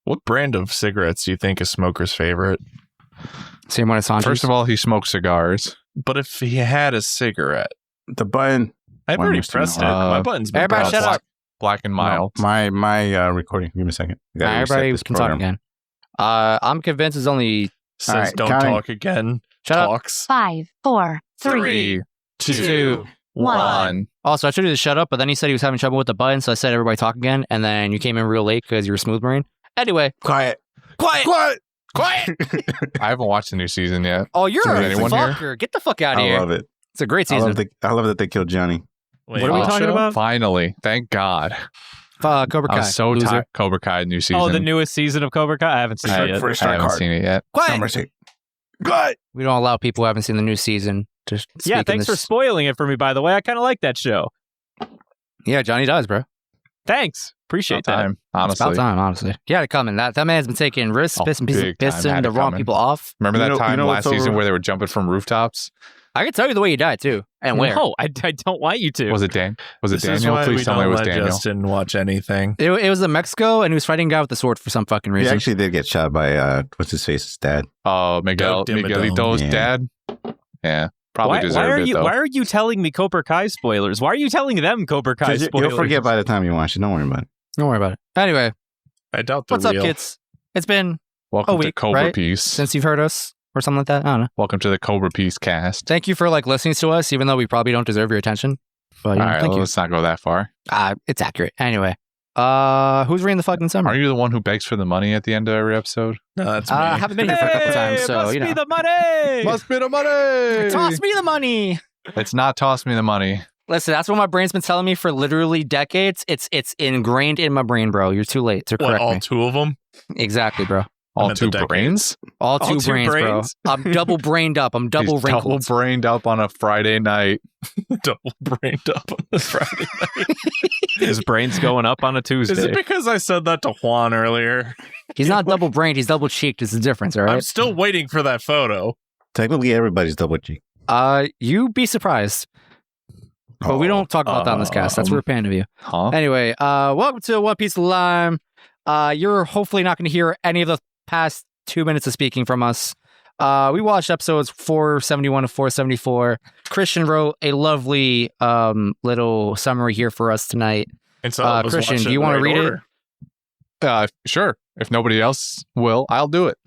What brand of cigarettes do you think is Smoker's favorite? Same one as Sanji's. First of all, he smokes cigars. But if he had a cigarette, The button. I've One already was too pressed it. loud. My button's been Everybody pressed. shut up. Black and mild. My recording. Give me a second. I gotta reset Everybody this can talk program. again. I'm convinced it's only... Says All right, don't counting. talk again. Shut up. Talks. 5, 4, 3, 2, 1. Also, I should do the shut up, but then he said he was having trouble with the button, so I said everybody talk again, and then you came in real late because you were smooth brain. Anyway. Quiet. Quiet! I haven't watched the new season yet. Oh, you're Is a anyone fucker. here? Get the fuck out of I here. love it. It's a great I season. love that they killed Johnny. Wait, What are we talking show? about? Finally. Thank God. Cobra Kai. I was so loser. tired. Cobra Kai new season. Oh, the newest season of Cobra Kai? I haven't seen it yet. First I start haven't card. seen it yet. Quiet! Number 6. Good. We don't allow people who haven't seen the new season to speak Yeah, in thanks for this. spoiling it for me, by the way. I kind of like that show. Yeah, Johnny does, bro. Thanks. Appreciate About time, It's honestly. about time, honestly. You gotta come in. That man's been taking risks, Oh, pissing big time. Had the it wrong coming. people off. Remember that You know time what's last season over- where they were jumping from rooftops? I can tell you the way he died, too. And where. No, I don't want you to. Was it Dan? Was it This is Daniel? why Please we tell me it don't was let Daniel. Justin watch anything. It was in Mexico, and he was fighting a guy with a sword for some fucking He reason. actually did get shot by what's his face's dad. Miguelito's Yeah. dad. Yeah, probably why deserved are it you? though. Why are you telling me Cobra Kai spoilers? Why are you telling them Cobra Kai 'Cause spoilers? You'll forget by the time you watch it. Don't worry about it. Don't worry about it. Anyway, I doubt the what's up, real. kids? It's been Welcome a to week, Cobra right? Peace. since you've heard us or something like that. I don't know. Welcome to the Cobra Peace cast. Thank you for listening to us, even though we probably don't deserve your attention. But All right, thank you. let's not go that far. It's accurate. Anyway, who's reading the fucking summer? Are you the one who begs for the money at the end of every episode? No, that's me. I haven't been here for a couple times, Hey, so must you be know. the money. Must be the money. Toss me the money. It's not toss me the money. Listen, that's what my brain's been telling me for literally decades. It's ingrained in my brain, bro. You're too late to What, correct all me. two of them? Exactly, bro. All meant the two decades. brains? All two brains, brains? bro. I'm double brained up. I'm double He's wrinkled. double brained up on a Friday night. Double brained up on this Friday night. His brain's going up on a Tuesday. Is it because I said that to Juan earlier? He's not double brained. He's double cheeked. It's the difference, all I'm right? still waiting for that photo. Technically, everybody's double cheek. You be surprised. But we don't talk about that on this cast. That's real pain of you. Huh? Anyway, welcome to One Piece Lime. You're hopefully not going to hear any of the past 2 minutes of speaking from us. We watched episodes 471 to 474. Christian wrote a lovely little summary here for us tonight. And so I was Christian, watching do you in wanna right read it? order. Sure. If nobody else will, I'll do it.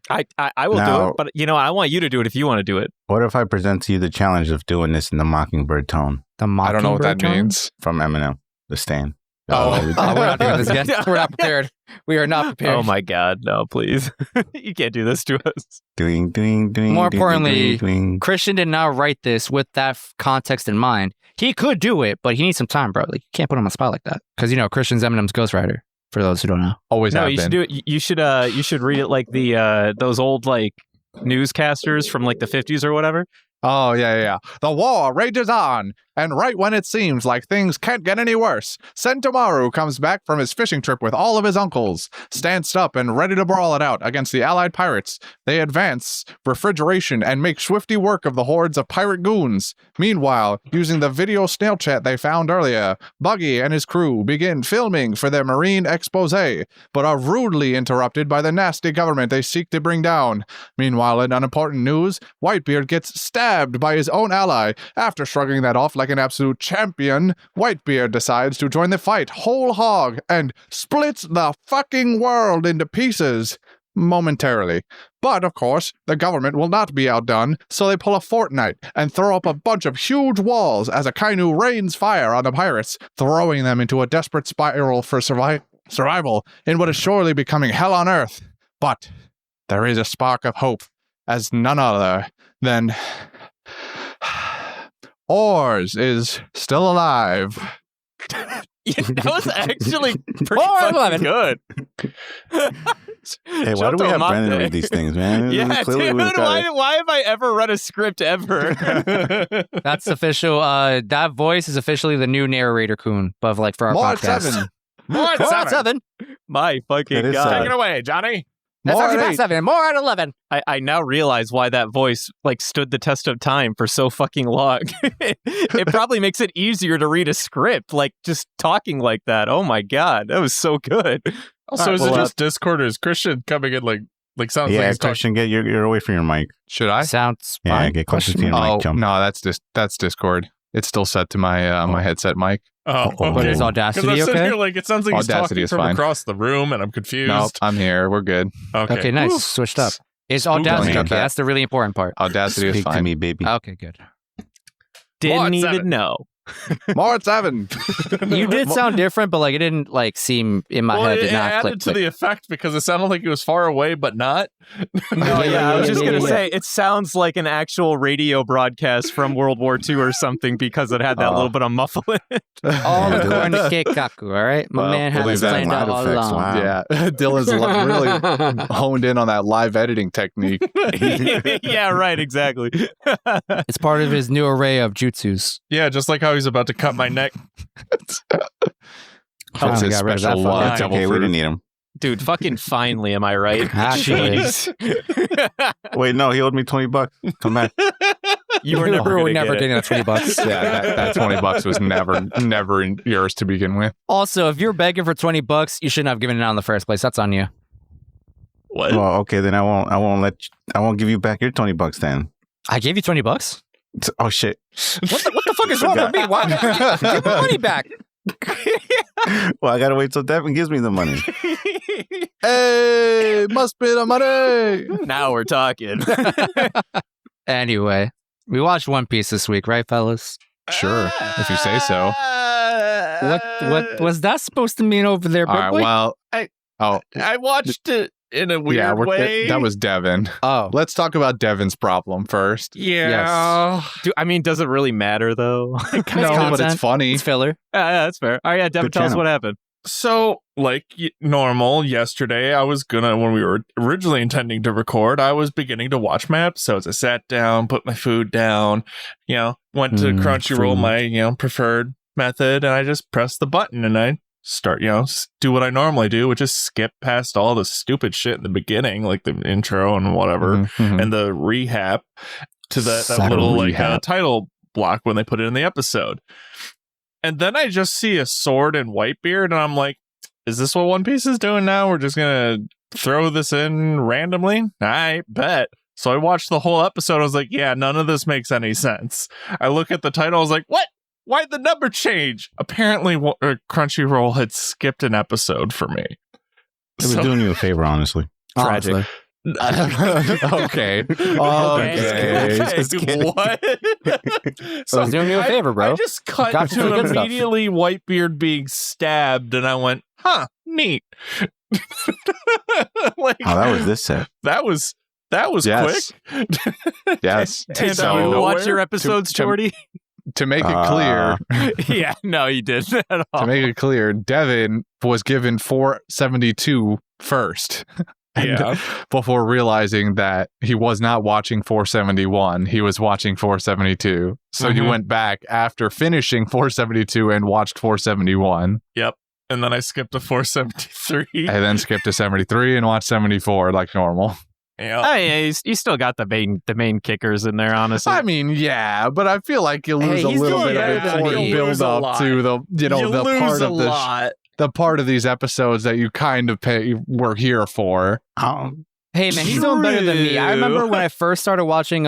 I will do Now- it, but I want you to do it if you want to do it. What if I present to you the challenge of doing this in the Mockingbird tone The I don't know what that Mockingbird tone? means. from Eminem, The Stand? Oh, we're not doing this again. We're not prepared. We are not prepared. Oh my God, no, please! You can't do this to us. Doing, doing, doing. More doing, importantly, doing. Christian did not write this with that context in mind. He could do it, but he needs some time, bro. Like, you can't put him on the spot like that. Because, Christian's Eminem's ghostwriter, for those who don't know. Always No, have you been. should do it. You should read it like the those old like newscasters from like the 50s or whatever. Oh, yeah. The war rages on, and right when it seems like things can't get any worse, Sentomaru comes back from his fishing trip with all of his uncles, stanced up and ready to brawl it out against the allied pirates. They advance refrigeration and make swifty work of the hordes of pirate goons. Meanwhile, using the video snail chat they found earlier, Buggy and his crew begin filming for their marine expose, but are rudely interrupted by the nasty government they seek to bring down. Meanwhile, in unimportant news, Whitebeard gets stabbed by his own ally. After shrugging that off like an absolute champion, Whitebeard decides to join the fight whole hog and splits the fucking world into pieces. Momentarily. But, of course, the government will not be outdone, so they pull a Fortnite and throw up a bunch of huge walls as Akainu rains fire on the pirates, throwing them into a desperate spiral for survival in what is surely becoming hell on earth. But there is a spark of hope, as none other than Oars is still alive. That was actually pretty Oh, fucking 11. good. Hey, why do we have Brendan read these things, man? Yeah, Clearly dude, we've got- why have I ever read a script ever? That's official. That voice is officially the new narrator coon, but like for our More at podcast. 7. More at More at 7. My fucking That is God. sad. Take it away, Johnny. That's More actually at past 8. 7. More at 11. I now realize why that voice like stood the test of time for so fucking long. It probably makes it easier to read a script, like just talking like that. Oh my God, that was so good. Also, is well, it just Discord or is Christian coming in like sounds like Yeah, he's talking? Christian, get you're away from your mic. Should I? Sounds Yeah, fine. get closer to your Oh mic, chump. no, that's Discord. It's still set to my my headset mic. Oh, Oh, okay. But is Because Audacity I'm sitting okay? here like it sounds like he's Audacity talking is from fine. across the room, and I'm confused. No, I'm here. We're good. Okay, nice. Whew. Switched up. Is Spooky. Audacity Don't okay? get that. That's the really important part. Audacity is Speak to fine. me, baby. Okay, good. Didn't Mod even 7. know. More at 7. You did sound different, but like it didn't like seem in my Well, head. it Did not added click. to the effect because it sounded like he was far away, but not. No, yeah, I was just gonna yeah. say it sounds like an actual radio broadcast from World War II or something because it had that little bit of muffle in it. All according to Keikaku, all right? My Well, man we'll had leave this that planned out all effects, along. wow. Yeah, Dylan's really honed in on that live editing technique. Yeah, right, exactly. It's part of his new array of jutsus. Yeah, just like how he's about to cut my neck. That's Finally his got rid of that special fucker. It's devil Okay, we fruit. didn't need him. Dude, fucking finally, am I right? Actually. Jeez. Wait, no, he owed me $20. Come back. You were never gonna get it. getting that $20. Yeah, that $20 was never yours to begin with. Also, if you're begging for $20, you shouldn't have given it out in the first place. That's on you. What? Well, okay, then I won't give you back your $20 then. I gave you $20. Oh shit. What the fuck is wrong with me? Why? Give my money back. Well, I gotta wait till Devin gives me the money. Hey, must be the money. Now we're talking. Anyway, we watched One Piece this week, right, fellas? Sure, if you say so. What was that supposed to mean over there, All big right, boy? well, I watched it in a weird yeah, way. that was Devin. Oh, Let's talk about Devin's problem first. yeah. Dude, I mean, does it really matter though? No, but content. it's funny. it's filler. Yeah, that's fair. All right, yeah, Devin, Good tell us channel. what happened. So, like normal, yesterday I was when we were originally intending to record, I was beginning to watch my episodes. I sat down, put my food down, went to Crunchyroll, food. my, preferred method, and I just pressed the button and I start, do what I normally do, which is skip past all the stupid shit in the beginning, like the intro and whatever, Mhm. and the rehab to that Subtle little rehab. title block when they put it in the episode. And then I just see a sword and Whitebeard, and I'm like, is this what One Piece is doing now? We're just gonna throw this in randomly? I bet. So I watched the whole episode. I was like, yeah, none of this makes any sense. I look at the title. I was like, what? Why'd the number change? Apparently, Crunchyroll had skipped an episode for me. It was doing you a favor, honestly. Tragic. Honestly. Okay. Okay. Just kidding. What? So I was doing you a favor, bro. I just cut Got you some to good stuff. immediately Whitebeard being stabbed, and I went, huh, neat. Like, Oh, that was this set. that was Yes. quick. Yes. Came Did out of you nowhere. watch your episodes, to- Jordy? To make it clear, Yeah, no, you didn't at all. to make it clear, Devin was given 472 first. Yeah. Before realizing that he was not watching 471, he was watching 472. So you Mhm. went back after finishing 472 and watched 471, And then I skipped to 473. and then skipped to 73 and watched 74 like normal. Yeah. Oh, yeah, you still got the main kickers in there, honestly. I mean, yeah, but I feel like you lose Hey, a he's little doing bit better of than important me. You lose build a up lot. to the You the lose part a of the lot. the part of these episodes that you kind of were here for. Hey man, he's doing better than me. I remember when I first started watching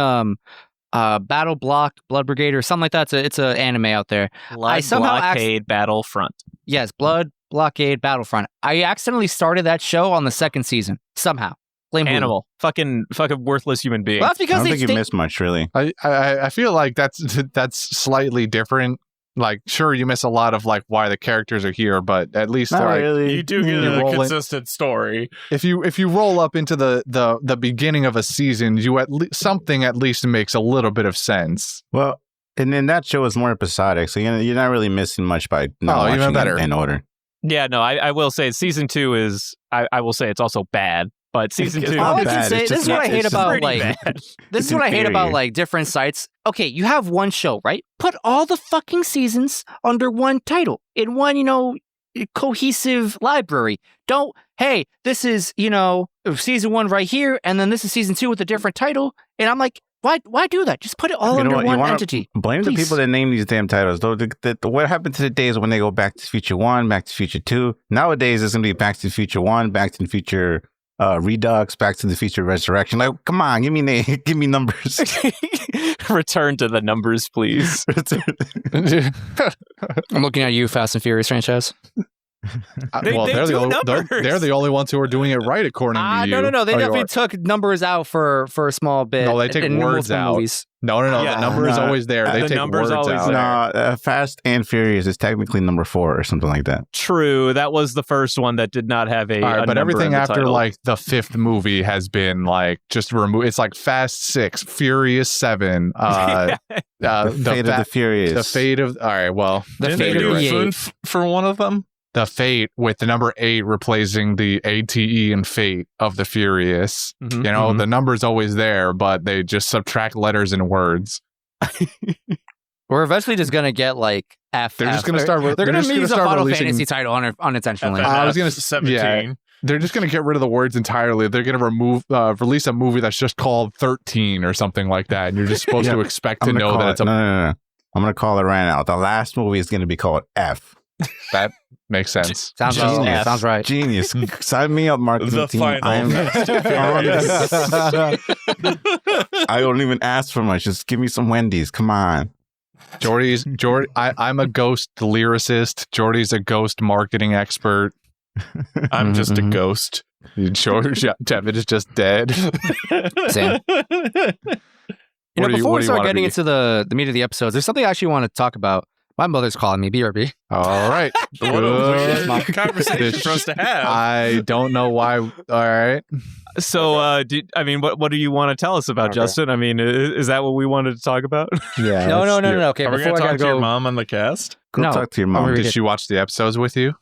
Battle Block, Blood Brigade, or something like that. It's a anime out there. Blood somehow Blockade Battlefront. Yes, Blood Blockade Battlefront. I accidentally started that show on the second season somehow. Blame Hulu. Animal. Fucking worthless human being. Well, that's I because don't they think you missed much, really. I feel like that's slightly different. Like, sure, you miss a lot of like why the characters are here, but at least Not like really. You do get You a roll it. consistent story. if you roll up into the beginning of a season, you something at least makes a little bit of sense. Well, and then that show is more episodic, so you're not really missing much by not Oh, even watching better. it in order. Yeah, no, I will say season 2 is, I will say it's also bad, but season 2. All I bad, can say, it's this just is what I not- hate it's about pretty like bad. this It's is what I hate about inferior. like different sites. Okay, you have one show, right? Put all the fucking seasons under one title in one, cohesive library. Don't, hey, this is, season 1 right here, and then this is season 2 with a different title. And I'm like, Why do that? Just put it all under what? You one wanna entity. Blame the Please. people that name these damn titles. Though what happened to the days when they go Back to the Future 1, Back to the Future 2? Nowadays, it's going to be Back to the Future 1, Back to the Future Redux, Back to the Future Resurrection. Like, come on, give me numbers. Return to the numbers, please. I'm looking at you, Fast and Furious franchise. They they're do the numbers. they're the only ones who are doing it right, according to you. No. They Oh, you definitely are. took numbers out for a small bit. No, they take in words multiple out. Movies. No. Yeah. The number is No. always there. They The take number's words always out. there. No, Fast and Furious is technically number 4 or something like that. True, that was the first one that did not have a. All right, a but number everything in the after title. like the 5th movie has been like just removed. It's like Fast 6, Furious 7, The Fate of the Furious. the fate of. All right, well, The Didn't fate they of do the a eight. for one of them? the fate with the number 8 replacing the ATE and fate of the Furious. Mhm, You know, mhm. the number's always there, but they just subtract letters and words. We're eventually just gonna get like F. They're just gonna start. They're gonna just use a start Final releasing- Fantasy title unintentionally. I was gonna- 17. They're just going to get rid of the words entirely. They're going to release a movie that's just called 13 or something like that. And you're just supposed Yeah. to expect to I'm gonna know call that it, it's a. no. I'm going to call it right now. The last movie is going to be called F. That makes sense. Sounds Genius. right. Sounds right. Genius. Sign me up, marketing The team. final I'm Fast and Furious. I don't even ask for much. Just give me some Wendy's. Come on. I'm a ghost lyricist. Jordy's a ghost marketing expert. I'm just a Mhm. ghost. Devin is just dead. Same. You know, What do you- before what we do you start wanna getting be? into the meat of the episodes, there's something I actually want to talk about. My mother's calling me. BRB. All right. What a Good. weird conversation for us to have. I don't know why. All right. So, what do you want to tell us about, Justin? I mean, is that what we wanted to talk about? Yeah. No. Okay, Are we before going to I talk gotta to your go. mom on the cast? Go No. talk to your I'm mom. gonna read Did she watch the episodes with you?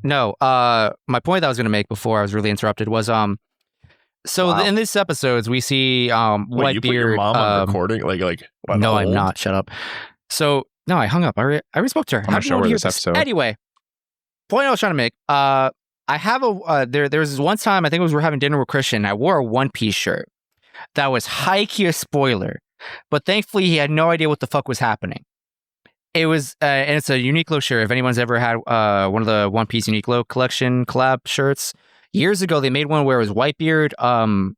No. My point that I was going to make before I was really interrupted was So Wow. in this episodes we see Wait, you put your Whitebeard. mom on recording? What, No, I'm old? not. Shut up. So no, I hung up. I already spoke to her. I'm gonna How do you show know her to hear this episode. Anyway, point I was trying to make. I have a there was this one time I think it was we were having dinner with Christian. I wore a One Piece shirt that was high key a spoiler, but thankfully he had no idea what the fuck was happening. It was and it's a Uniqlo shirt. If anyone's ever had one of the One Piece Uniqlo collection collab shirts. Years ago, they made one where it was Whitebeard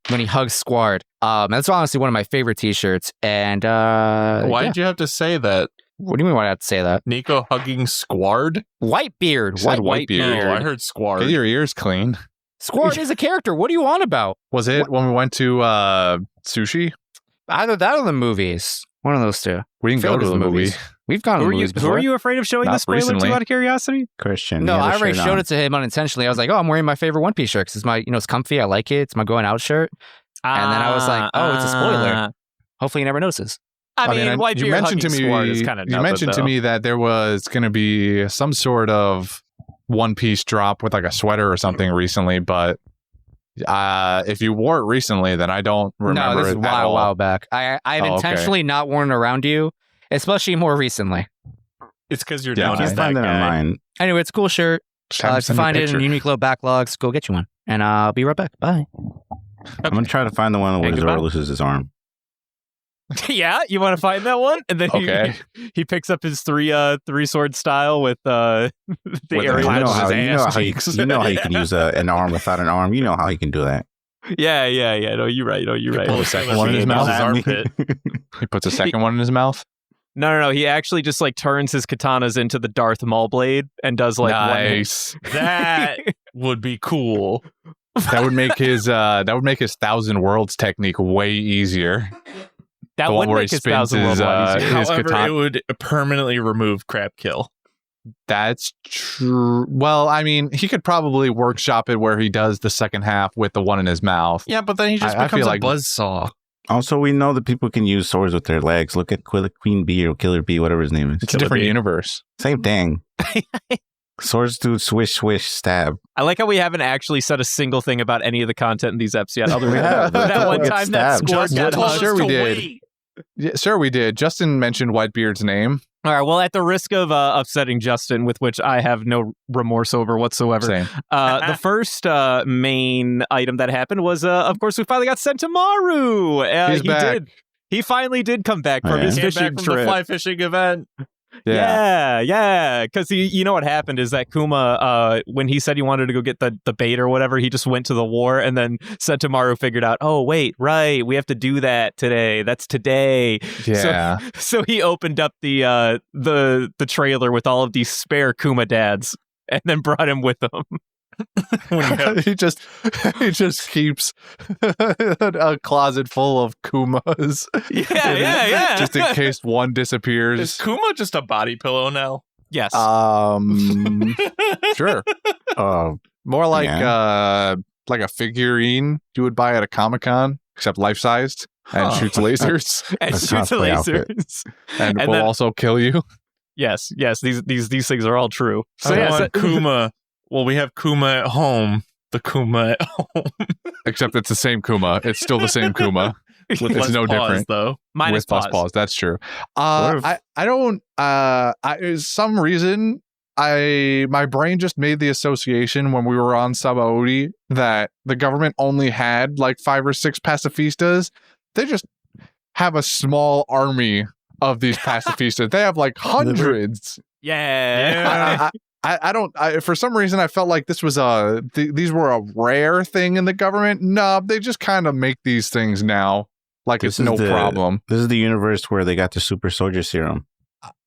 when he hugs Squard. That's honestly one of my favorite T-shirts. And Why yeah. did you have to say that? What do you mean? Why did I have to say that? Nico hugging Squard? Whitebeard. You said Whitebeard. No, I heard Squard. Get your ears clean. Squard is a character. What are you on about? Was it when we went to sushi? Either that or the movies. One of those two. We didn't Feel go like to it's the movie. movies. We've gone to the movies Who before. are you afraid of showing Not the spoiler recently. to out of curiosity? Christian. No, he had I a already shirt showed on. it to him unintentionally. I was like, "Oh, I'm wearing my favorite One Piece shirt because it's my, it's comfy. I like it. It's my going out shirt." And then I was like, "Oh, it's a spoiler." Hopefully, he never notices. I mean, Whitebeard you mentioned to hugging Squard is me. kind of You mentioned to me that there was going to be some sort of One Piece drop with like a sweater or something recently, but if you wore it recently, then I don't remember. No, this is it a at while, all. while back. I've Oh, okay. intentionally not worn it around you, especially more recently. It's because you're Yeah, known I as can't that find it guy. online. Anyway, it's a cool shirt. Just have him If you send me a find it in picture. Uniqlo backlogs, go get you one. And I'll be right back. Bye. I'm going to try to find the one where Hey, Zoro goodbye. loses his arm. Yeah, you want to find that one? And then Okay. he picks up his three sword style with the With the area. You clasp know his how ass you cheeks. know how you can use an arm without an arm. You know how you can do that. Yeah. No, you're right. Pull the second one in his mouth. armpit. He puts a second one in his mouth. No. He actually just like turns his katanas into the Darth Maul blade and does like Nice. That would be cool. That would make his 1,000 worlds technique way easier. that the would one where make he his spins 1,000 world his, lot easier. his However, katana- it would permanently remove crap kill. That's true. Well, I mean, he could probably workshop it where he does the second half with the one in his mouth. Yeah, but then he just I becomes feel a like- buzzsaw. Also, we know that people can use swords with their legs. Look at Queen Bee or Killer Bee, whatever his name is. It's a different universe. Same thing. Swords do swish, swish, stab. I like how we haven't actually said a single thing about any of the content in these eps yet. Other We than have. that one Get time that stabbed. Squad got Well, hugged. sure we did. Yeah, sure, we did. Justin mentioned Whitebeard's name. All right. Well, at the risk of upsetting Justin, with which I have no remorse over whatsoever, Same. the first main item that happened was, of course, we finally got Sentamaru. He's he back. did. He finally did come back from yeah. his Came fishing back from trip. the fly fishing event. Yeah. Because you know what happened is that Kuma, when he said he wanted to go get the bait or whatever, he just went to the war, and then Sentimaru figured out, oh wait, right, we have to do that today. That's today. Yeah. So he opened up the trailer with all of these spare Kuma dads, and then brought him with him. he just keeps a closet full of Kumas. Yeah. Just in case one Is disappears. Kuma just a body pillow now? Yes. Sure. More like a figurine you would buy at a Comic-Con, except life-sized and shoots lasers and a shoots cosplay outfit. lasers. and will then- also kill you. Yes. These things are all true. So Kuma. Well, we have Kuma at home. The Kuma at home. Except it's the same Kuma. It's still the same Kuma. With It's less no pause, different. though. minus With plus pause. pause. That's true. What if- I don't. Some reason my brain just made the association when we were on Sabaody that the government only had like 5 or 6 pacifistas. They just have a small army of these pacifistas. They have like hundreds. Yeah. I don't. For some reason, I felt like this was these were a rare thing in the government. No, they just kind of make these things now, like This it's no is the- problem. This is the universe where they got the super soldier serum.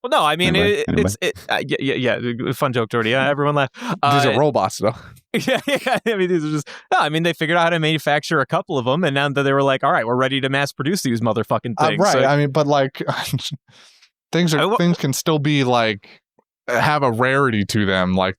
Well, no, I mean, Anybody? yeah, fun joke, Jordy. Yeah, everyone laughed. These are robots, though. Yeah. I mean, these are just. No, I mean, they figured out how to manufacture a couple of them, and now that they were like, all right, we're ready to mass produce these motherfucking things. Right. So- I mean, but like things can still be like have a rarity to them. Like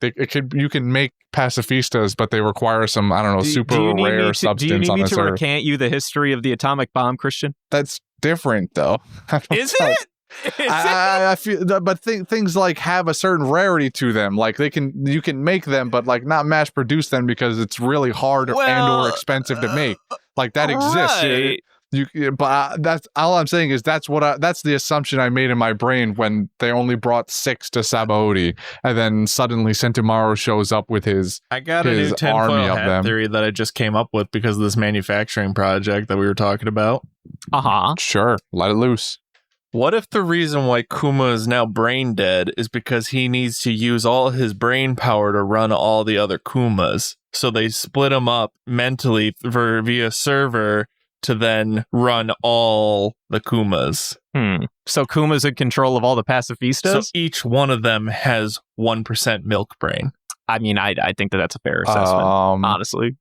you can make pacifistas, but they require some super you need me rare to, substance do you need on me this to earth. recant you the history of the atomic bomb, Christian? That's different, though. I don't Is know. it? Is it? I feel, but things like have a certain rarity to them. Like you can make them, but like not mass produce them because it's really hard or expensive to make. Like that exists. Right. But that's all I'm saying is that's the assumption I made in my brain when they only brought 6 to Sabaody, and then suddenly Sentimaru shows up with his. I got a His new tinfoil army of hat them. theory that I just came up with because of this manufacturing project that we were talking about. Sure, let it loose. What if the reason why Kuma is now brain dead is because he needs to use all his brain power to run all the other Kumas? So they split him up mentally via server to then run all the Kumas. So Kuma's in control of all the pacifistas? So each one of them has 1% milk brain. I mean, I think that's a fair assessment. Honestly,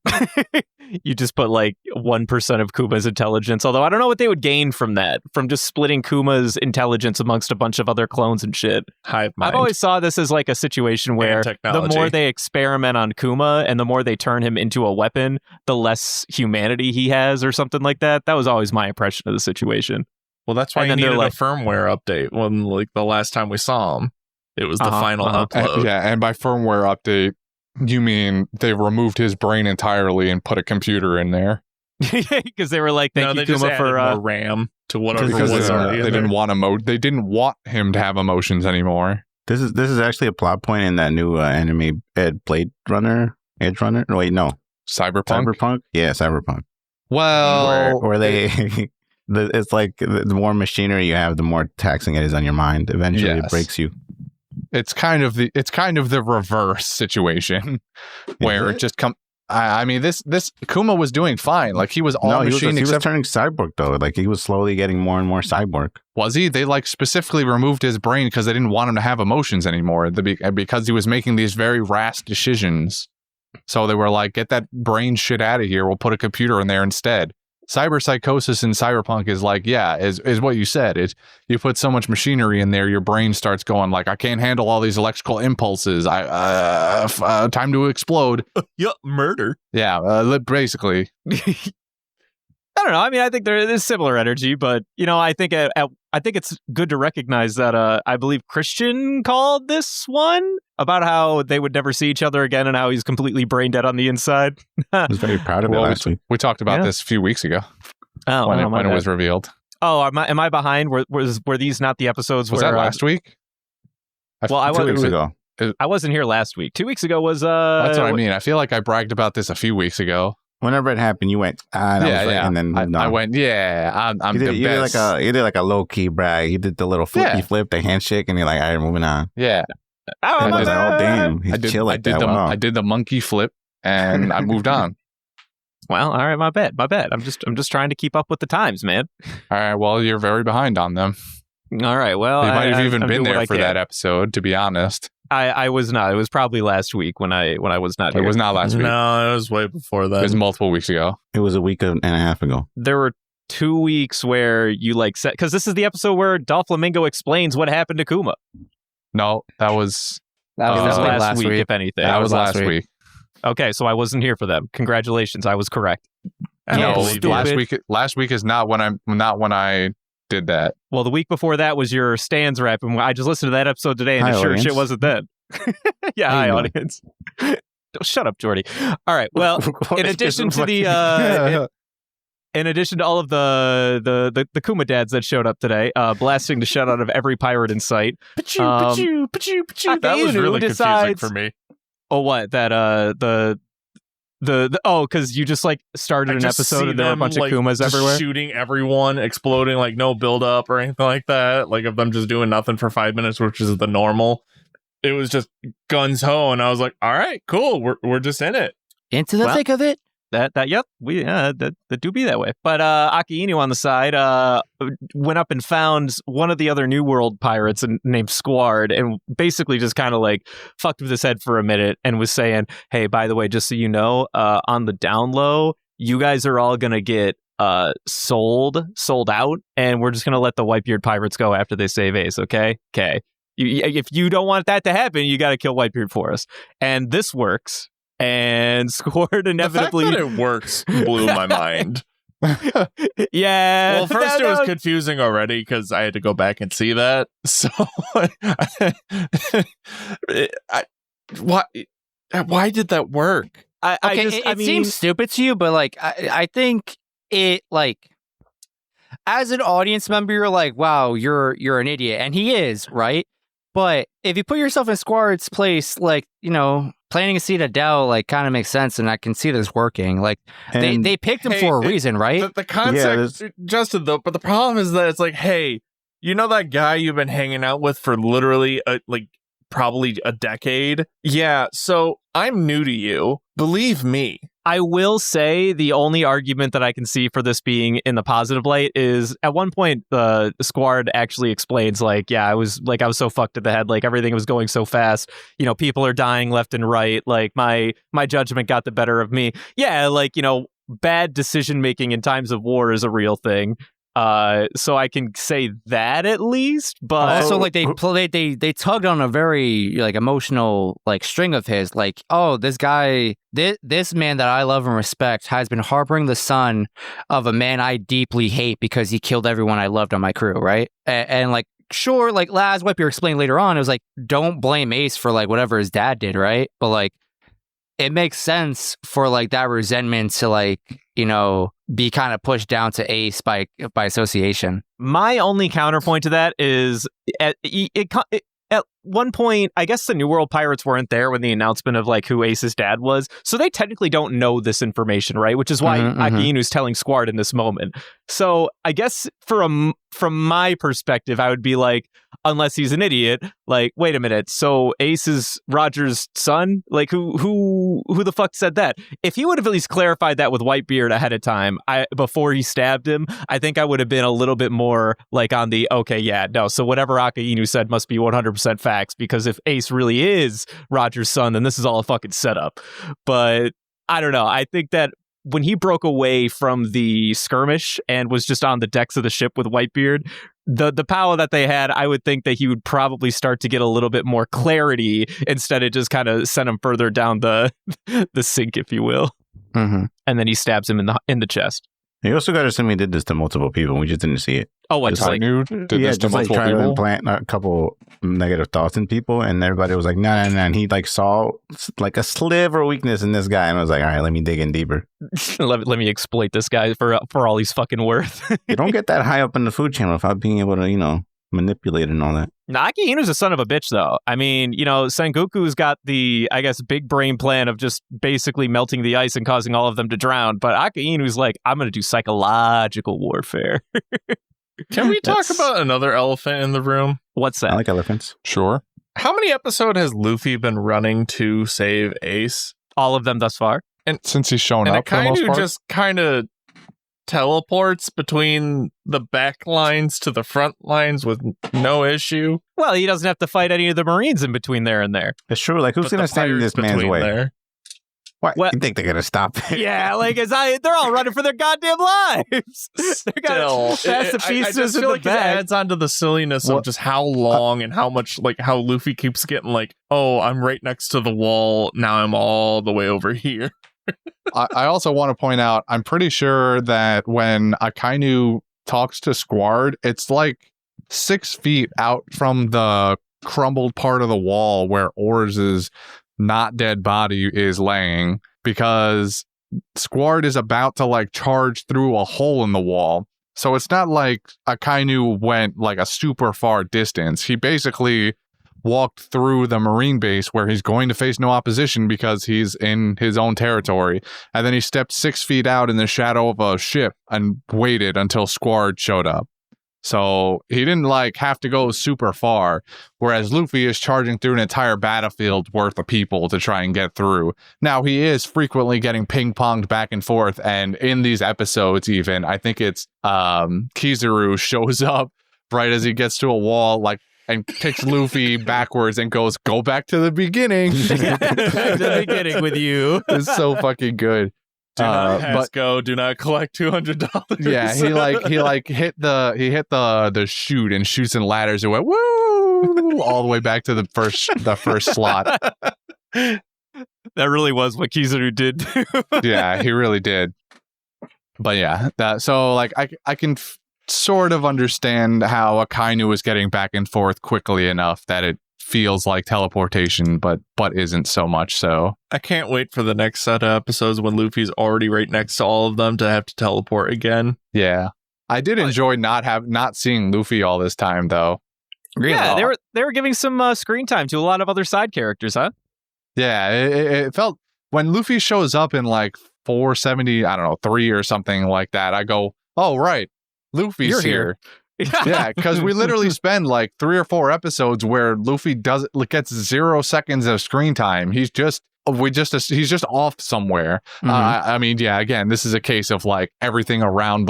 you just put like 1% of Kuma's intelligence. Although I don't know what they would gain from that, from just splitting Kuma's intelligence amongst a bunch of other clones and shit. Hive mind. I've always saw this as like a situation where the technology. more they experiment on Kuma and the more they turn him into a weapon, the less humanity he has, or something like that. That was always my impression of the situation. Well, that's why And you then they're needed like- a firmware update when, like, the last time we saw him. It was the final upload. And by firmware update, you mean they removed his brain entirely and put a computer in there Because they were like, No, thank they you, just Kuma, added for more RAM to whatever because was they already in there. didn't want him to have emotions anymore. This is actually a plot point in that new anime Blade Runner, Edge Runner. No, wait, no, Cyberpunk. Yeah, Cyberpunk. Well, Where they, it's like the more machinery you have, the more taxing it is on your mind. Eventually, it Yes. breaks you. it's kind of the reverse situation where it just come. I mean, this Kuma was doing fine. Like he was all He was machine except turning cyborg though. Like he was slowly getting more and more cyborg. was he? They like specifically removed his brain because they didn't want him to have emotions anymore. Because he was making these very rash decisions. So they were like, get that brain shit out of here. We'll put a computer in there instead. Cyberpsychosis in Cyberpunk is like, is what you said. It's you put so much machinery in there, your brain starts going like, I can't handle all these electrical impulses. Time to explode. Yup, murder. Yeah, basically. I don't know. I mean, I think there is similar energy, but I think I think it's good to recognize that. I believe Christian called this one about how they would never see each other again and how he's completely brain dead on the inside. I was very proud of it Well, last week. we talked about Yeah. this a few weeks ago Oh, when, well, it, my when it bad. was revealed. Oh, am I behind? Were these not the episodes? Was where, that last week? Well, I 2 was- weeks ago. I wasn't here last week. 2 weeks ago was. That's what I mean. I feel like I bragged about this a few weeks ago. Whenever it happened, you went, that was right, and then moved on. I went, I'm the best. You did like a low key brag. You did the little flippy flip, the handshake, and you're like, all right, moving on. Yeah. I was like, oh damn, he's chill like that. Wow. I did the monkey flip, and I moved on. Well, all right, my bad. I'm just trying to keep up with the times, man. All right, well, you're very behind on them. All right, well, You might have even I'm been doing there what for that episode, to be honest. I was not. It was probably last week when I was not It here. was not last week. No, it was way before that. It was multiple weeks ago. It was a week and a half ago. There were 2 weeks where you like said, because this is the episode where Doflamingo explains what happened to Kuma. No, that was That It was like last week, if anything. that was last week. Okay, so I wasn't here for them. Congratulations, I was correct. I No, don't believe you. last week is not when I did that. Well, the week before that was your stands rap, and I just listened to that episode today, and Hi, it sure audience. shit wasn't then. Yeah, How hi, you doing? audience. Shut up, Jordy. All right. Well, in addition to in addition to all of the Kuma dads that showed up today, blasting the shit out of every pirate in sight. Pachoo. That was Akainu really confusing decides- for me. Oh, what? That because you just like started I an just episode see and there were a them, bunch like, of Kumas just everywhere. shooting everyone, exploding, like no build up or anything like that. Like of them just doing nothing for 5 minutes, which is the normal. It was just guns ho, and I was like, all right, cool. We're just in it. Into the Well, thick of it. Yep, that do be that way. But Akainu on the side went up and found one of the other New World pirates named Squard, and basically just kind of like fucked with his head for a minute and was saying, hey, by the way, just so you know, on the down low, you guys are all gonna get sold out, and we're just gonna let the Whitebeard pirates go after they save Ace. Okay. If you don't want that to happen, you got to kill Whitebeard for us, and this works. And Squard inevitably. The fact that it works blew my mind. Yeah. Well, first that it was was- confusing already because I had to go back and see that. So, why did that work? It seems stupid to you, but like I think it like as an audience member, you're like, wow, you're an idiot, and he is, right? But if you put yourself in Squard's place, like, you know, planting a seed at Dell, like, kind of makes sense, and I can see this working. Like, they picked him for a reason, right? The concept, Justin, though, but the problem is that it's like, hey, you know that guy you've been hanging out with for literally, probably a decade? Yeah, so I'm new to you. Believe me. I will say the only argument that I can see for this being in the positive light is at one point the Squard actually explains like, yeah, I was so fucked in the head, like everything was going so fast, you know, people are dying left and right, like my judgment got the better of me. Yeah, like, you know, bad decision making in times of war is a real thing. So I can say that at least, but also like they tugged on a very like emotional like string of his, like, oh, this guy, this man that I love and respect has been harboring the son of a man I deeply hate because he killed everyone I loved on my crew, right? And like, sure, like as Whitebeard explained later on, it was like, don't blame Ace for like whatever his dad did, right? But like, it makes sense for like that resentment to like, you know, be kind of pushed down to Ace by association. my only counterpoint to that is at one point, I guess the New World Pirates weren't there when the announcement of like who Ace's dad was, so they technically don't know this information, right? Which is why Akainu's telling Squard in this moment. So I guess from my perspective, I would be like, unless he's an idiot, like, wait a minute, so Ace is Roger's son? Like, who the fuck said that? If he would have at least clarified that with Whitebeard ahead of time, before he stabbed him, I think I would have been a little bit more like on the, okay, yeah, no, so whatever Akainu said must be 100% facts, because if Ace really is Roger's son, then this is all a fucking setup. But I don't know. I think that when he broke away from the skirmish and was just on the decks of the ship with Whitebeard, the power that they had, I would think that he would probably start to get a little bit more clarity instead of just kind of send him further down the sink, if you will. Mm-hmm. And then he stabs him in the chest. You also got to assume he did this to multiple people. We just didn't see it. Oh, what? Just Just like, did this to just like multiple trying to people? implant a couple negative thoughts in people, and everybody was like, no. And he like saw like a sliver of weakness in this guy, and was like, all right, let me dig in deeper. let me exploit this guy for all he's fucking worth. You don't get that high up in the food chain without being able to, you know, manipulated and all that. Now, Akihinu's a son of a bitch, though. I mean, Sengoku's got the, I guess, big brain plan of just basically melting the ice and causing all of them to drown. But Akihinu's like, I'm going to do psychological warfare. Can we talk about another elephant in the room? What's that? I like elephants. Sure. How many episodes has Luffy been running to save Ace? All of them thus far. And Since he's shown and up it for the most kind of part. just kind of teleports between the back lines to the front lines with no issue. Well, he doesn't have to fight any of the Marines in between there and there. It's true. Like, who's But going the to stand in pirates this man's between way? there. What? Well- You think they're going to stop it? Yeah, like they're all running for their goddamn lives. They got Still, I Pacifistas just in feel the like it back. adds on to the silliness of just how long and how much, like how Luffy keeps getting like, oh, I'm right next to the wall. Now I'm all the way over here. I also want to point out, I'm pretty sure that when Akainu talks to Squard, it's like 6 feet out from the crumbled part of the wall where Oars' not dead body is laying, because Squard is about to like charge through a hole in the wall. So it's not like Akainu went like a super far distance. He basically walked through the Marine base where he's going to face no opposition because he's in his own territory. And then he stepped 6 feet out in the shadow of a ship and waited until Squard showed up. So he didn't like have to go super far, whereas Luffy is charging through an entire battlefield worth of people to try and get through. Now, he is frequently getting ping-ponged back and forth, and in these episodes even, I think it's Kizaru shows up right as he gets to a wall, like, and kicks Luffy backwards and goes, "Go back to the beginning." Back to the beginning with you. It's so fucking good. Do not but go. Do not collect $200. yeah, he hit the chute and shoots and ladders and went woo all the way back to the first slot. That really was what Kizaru did. Yeah, he really did. But yeah, so like I can sort of understand how Akainu is getting back and forth quickly enough that it feels like teleportation, but isn't so much so. I can't wait for the next set of episodes when Luffy's already right next to all of them to have to teleport again. Yeah. I did enjoy not seeing Luffy all this time though. Yeah, they were giving some screen time to a lot of other side characters, huh? Yeah, it felt when Luffy shows up in like 470, I don't know, 3 or something like that, I go, "Oh, right. Luffy's You're here." Yeah, because we literally spend like 3 or 4 episodes where Luffy gets 0 seconds of screen time. He's just off somewhere. Mhm. I mean, yeah. Again, this is a case of like everything around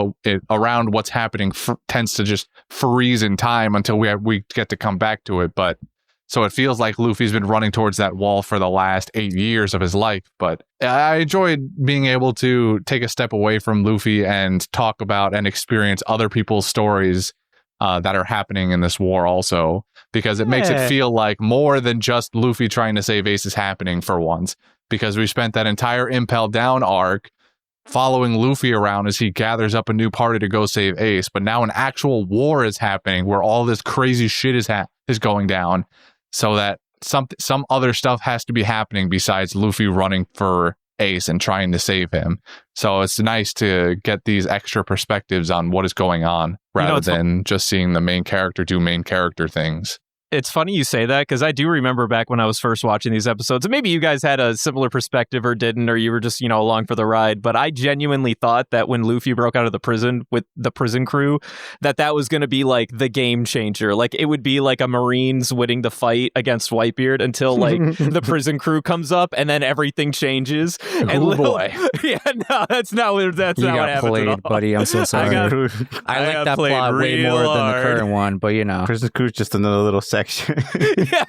what's happening tends to just freeze in time until we get to come back to it. But so it feels like Luffy's been running towards that wall for the last 8 years of his life. But I enjoyed being able to take a step away from Luffy and talk about and experience other people's stories that are happening in this war also, because it makes it feel like more than just Luffy trying to save Ace is happening for once, because we spent that entire Impel Down arc following Luffy around as he gathers up a new party to go save Ace. But now an actual war is happening where all this crazy shit is going down, so that some other stuff has to be happening besides Luffy running for Ace and trying to save him. So it's nice to get these extra perspectives on what is going on rather than just seeing the main character do main character things. It's funny you say that, because I do remember back when I was first watching these episodes, and maybe you guys had a similar perspective or didn't, or you were just, along for the ride, but I genuinely thought that when Luffy broke out of the prison with the prison crew, that was going to be like the game changer. Like it would be like a Marines winning the fight against Whitebeard until like the prison crew comes up and then everything changes. Boy. Yeah, no, that's not what happens You got at all. played, buddy. I'm so sorry. got- I like got that played plot way real more than the hard. current one, but Prison Crew's just another little section. Yeah,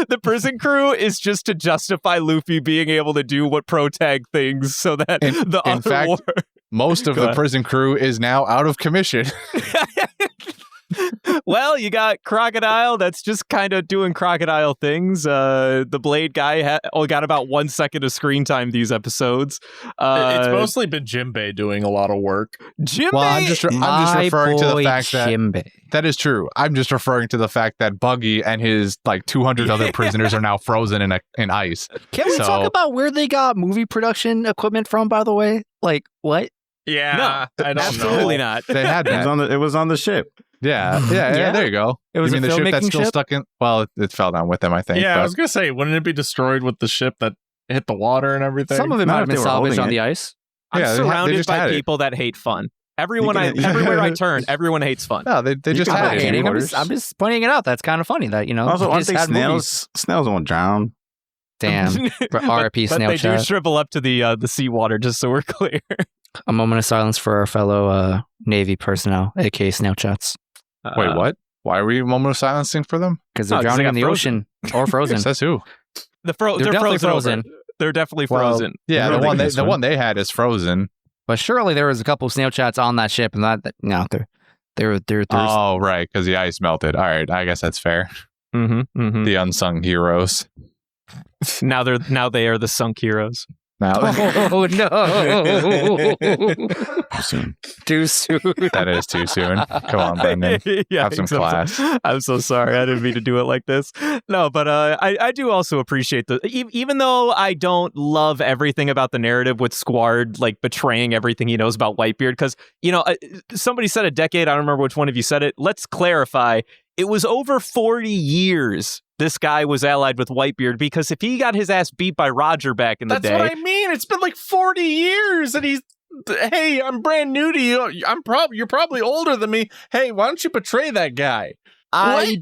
the prison crew is just to justify Luffy being able to do what protag things so that the in other fact, war... Most of Go the ahead. prison crew is now out of commission. Well, you got Crocodile that's just kind of doing crocodile things. The Blade guy got about 1 second of screen time these episodes. It's mostly been Jinbei doing a lot of work. Jinbei. Well, I'm just referring to the fact that Jinbei. that is true. I'm just referring to the fact that Buggy and his like 200 other prisoners are now frozen in ice. Can we talk about where they got movie production equipment from, by the way? Like, what? Yeah, I don't absolutely know. not. They had that. It was on the ship. Yeah, Yeah. there you go. It was you a mean the ship that's filmmaking still ship? stuck in? Well, it fell down with them, I think. Yeah, I but- was gonna say, wouldn't it be destroyed with the ship that hit the water and everything? Some of it Not might if have been they were salvaged holding on it. the ice. I'm Yeah, they surrounded just by had it. people that hate fun. Everywhere can- I turn, everyone hates fun. No, they just can I'm had not have it. it. hating. Quarters. I'm just pointing it out. That's kind of funny that, Also, we aren't just they had movies. snails? Snails won't drown. Damn. R.I.P. But snail they do chat. shrivel up to the seawater, just so we're clear. A moment of silence for our fellow Navy personnel, aka snail chats, Wait, what? Why were you moment of silencing for them? because they're Oh, 'cause they drowning in got the frozen. ocean or frozen. Says who? They're They're definitely frozen. They're definitely frozen. Yeah, Really the one good the one. one they had is frozen. But surely there was a couple of snail chats on that ship, and they're Oh, right, because the ice melted. All right, I guess that's fair. Mm-hmm. The unsung heroes. Now they are the sunk heroes. Now Oh no! Soon. Too soon. that is too soon. Come on, Brendan. Yeah, Have some class. I'm so sorry. I didn't mean to do it like this. No, but I do also appreciate even though I don't love everything about the narrative with Squard like betraying everything he knows about Whitebeard, because somebody said a decade. I don't remember which one of you said it. Let's clarify. It was over 40 years this guy was allied with Whitebeard, because if he got his ass beat by Roger back in the That's day, what I mean. It's been like 40 years, and he's. Hey, I'm brand new to you. You're probably older than me. Hey, why don't you betray that guy? I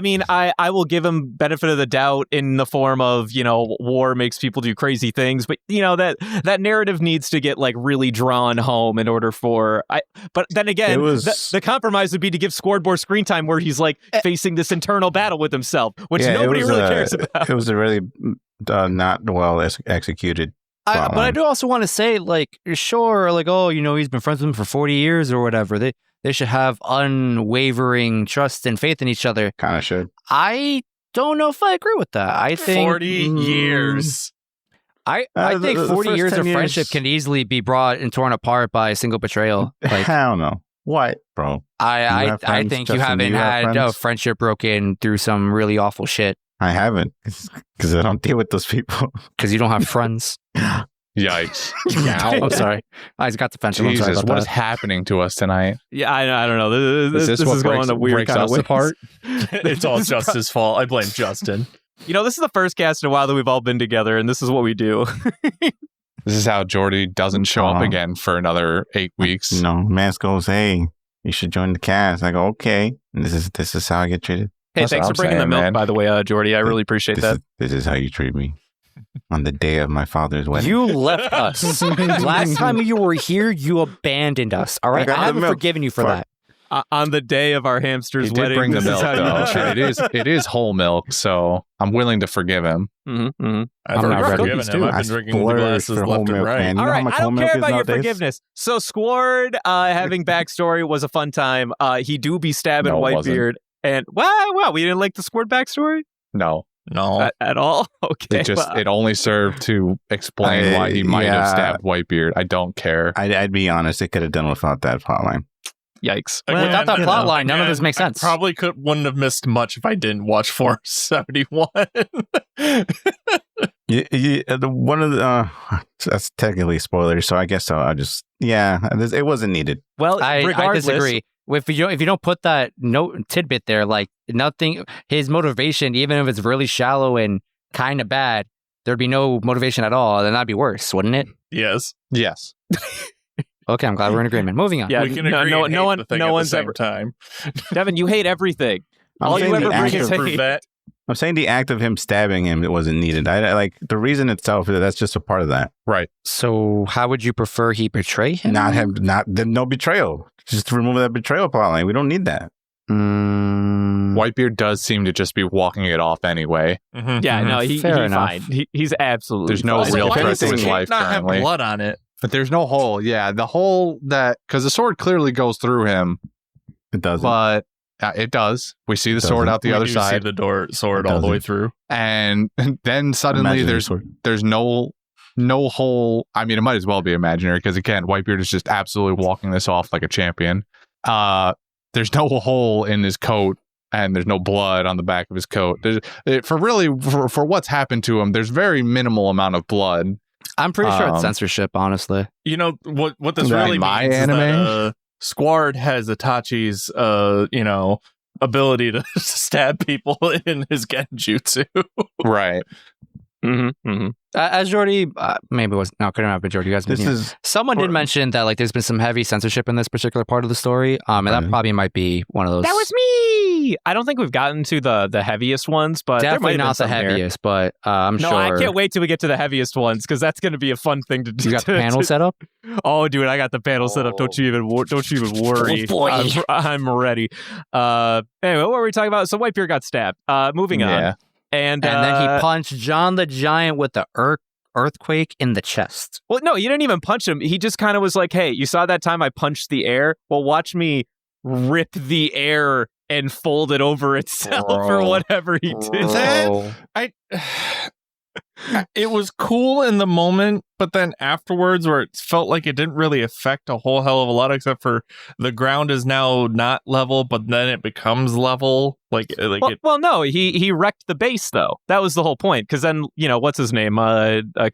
mean, I will give him benefit of the doubt in the form of, war makes people do crazy things, but that narrative needs to get like really drawn home in order for but then again, It was- the compromise would be to give Squard more screen time where he's like facing this internal battle with himself, which Yeah, nobody it was, really cares about. It was a really not well executed. But I do also want to say, like, sure, like, he's been friends with him for 40 years or whatever. They should have unwavering trust and faith in each other. Kind of should. I don't know if I agree with that. I think 40 years. I The- think the 40 first years 10 of friendship years- can easily be brought and torn apart by a single betrayal. Like, I don't know. What, bro? I have I friends, think you Justin, do haven't you have had a friends? friendship broken through some really awful shit I haven't. Because I don't deal with those people. because you don't have friends. Yikes. I'm sorry. I just got defensive. I'm sorry Jesus, about what is that. happening to us tonight? Yeah, I don't know. This Is is what going breaks- on a weird breaks kind of us way. apart? It's all Justin's fault. I blame Justin. This is the first cast in a while that we've all been together, and this is what we do. This is how Jordy doesn't show up again for another 8 weeks. Mance goes, hey, you should join the cast. I go, okay. And this is how I get treated. Hey, That's thanks what for I'm bringing the saying, milk, man. by the way, Jordy. I really appreciate that. This is how you treat me on the day of my father's wedding. You left us. Last time you were here, you abandoned us. All right, I got I the haven't milk. forgiven you for Fuck. that. On the day of our hamster's He did wedding, bring the this is milk, how you though. get And it is whole milk, so I'm willing to forgive him. Mm-hmm, mm-hmm. I've I'm not already ready. forgiven him. I've been drinking the glasses for whole left and milk, right. man. You All know how right, much I whole don't milk care is about your nowadays? forgiveness. So Squard having backstory was a fun time. He do be stabbing No, it wasn't. Whitebeard, and wow, we didn't like the Squard backstory No, No. at all. Okay, it only served to explain why he might have yeah. stabbed Whitebeard. I don't care. I'd be honest, they could have done without that plotline. yikes. Again, Without that you plot know, line, none of again, this makes sense. I probably wouldn't have missed much if I didn't watch 471. One of the that's technically spoilers, so I guess so. It wasn't needed. Well, I regardless, disagree. If you don't put that note tidbit there, like nothing, his motivation, even if it's really shallow and kind of bad, there'd be no motivation at all. Then that'd be worse, wouldn't it? Yes. Yes. Okay, I'm glad we're in agreement. Moving on. Yeah, we can no- agree no- and no hate one- the thing no at the one's same ever- time. Devin, you hate everything. I'm All you saying ever the bring act is of- Prove hate. that. I'm saying the act of him stabbing him, it wasn't needed. I like the reason itself. That's just a part of that. Right. So, how would you prefer he betray him? No betrayal. Just remove that betrayal plotline. We don't need that. Whitebeard does seem to just be walking it off anyway. Mhm. Yeah, no, Fair he's enough. fine. He's absolutely There's no fine. real Why threat does to the his cape life not have currently. blood on it? But there's no hole. Yeah, the hole because the sword clearly goes through him, It doesn't. but it does. We see the sword Doesn't. out the We other do side, see the sword It all the way doesn't. through. and then suddenly Imaginary there's sword. there's no hole. I mean, it might as well be imaginary because again, Whitebeard is just absolutely walking this off like a champion. There's no hole in his coat, and there's no blood on the back of his coat. For what's happened to him, there's very minimal amount of blood. I'm pretty sure it's Um, censorship, honestly. You know what this That really my means anime? is that Squard has Itachi's, ability to stab people in his genjutsu. Right. As Jordy, maybe it was not good enough, but Jordy, you guys. Someone did mention that like there's been some heavy censorship in this particular part of the story, and that probably might be one of those. That was me. I don't think we've gotten to the heaviest ones, but definitely not the heaviest. But I'm sure. No, I can't wait till we get to the heaviest ones because that's going to be a fun thing to do. You got the panel set up? Oh, dude, I got the panel set up. Don't you even worry. Oh, boy. I'm ready. Anyway, what were we talking about? So Whitebeard got stabbed. Moving on. And then he punched John the Giant with the earthquake in the chest. Well, no, you didn't even punch him. He just kind of was like, hey, you saw that time I punched the air? Well, watch me rip the air and fold it over itself or whatever he did. It was cool in the moment, but then afterwards where it felt like it didn't really affect a whole hell of a lot, except for the ground is now not level, but then it becomes level. No, he wrecked the base though. That was the whole point. Because then, what's his name?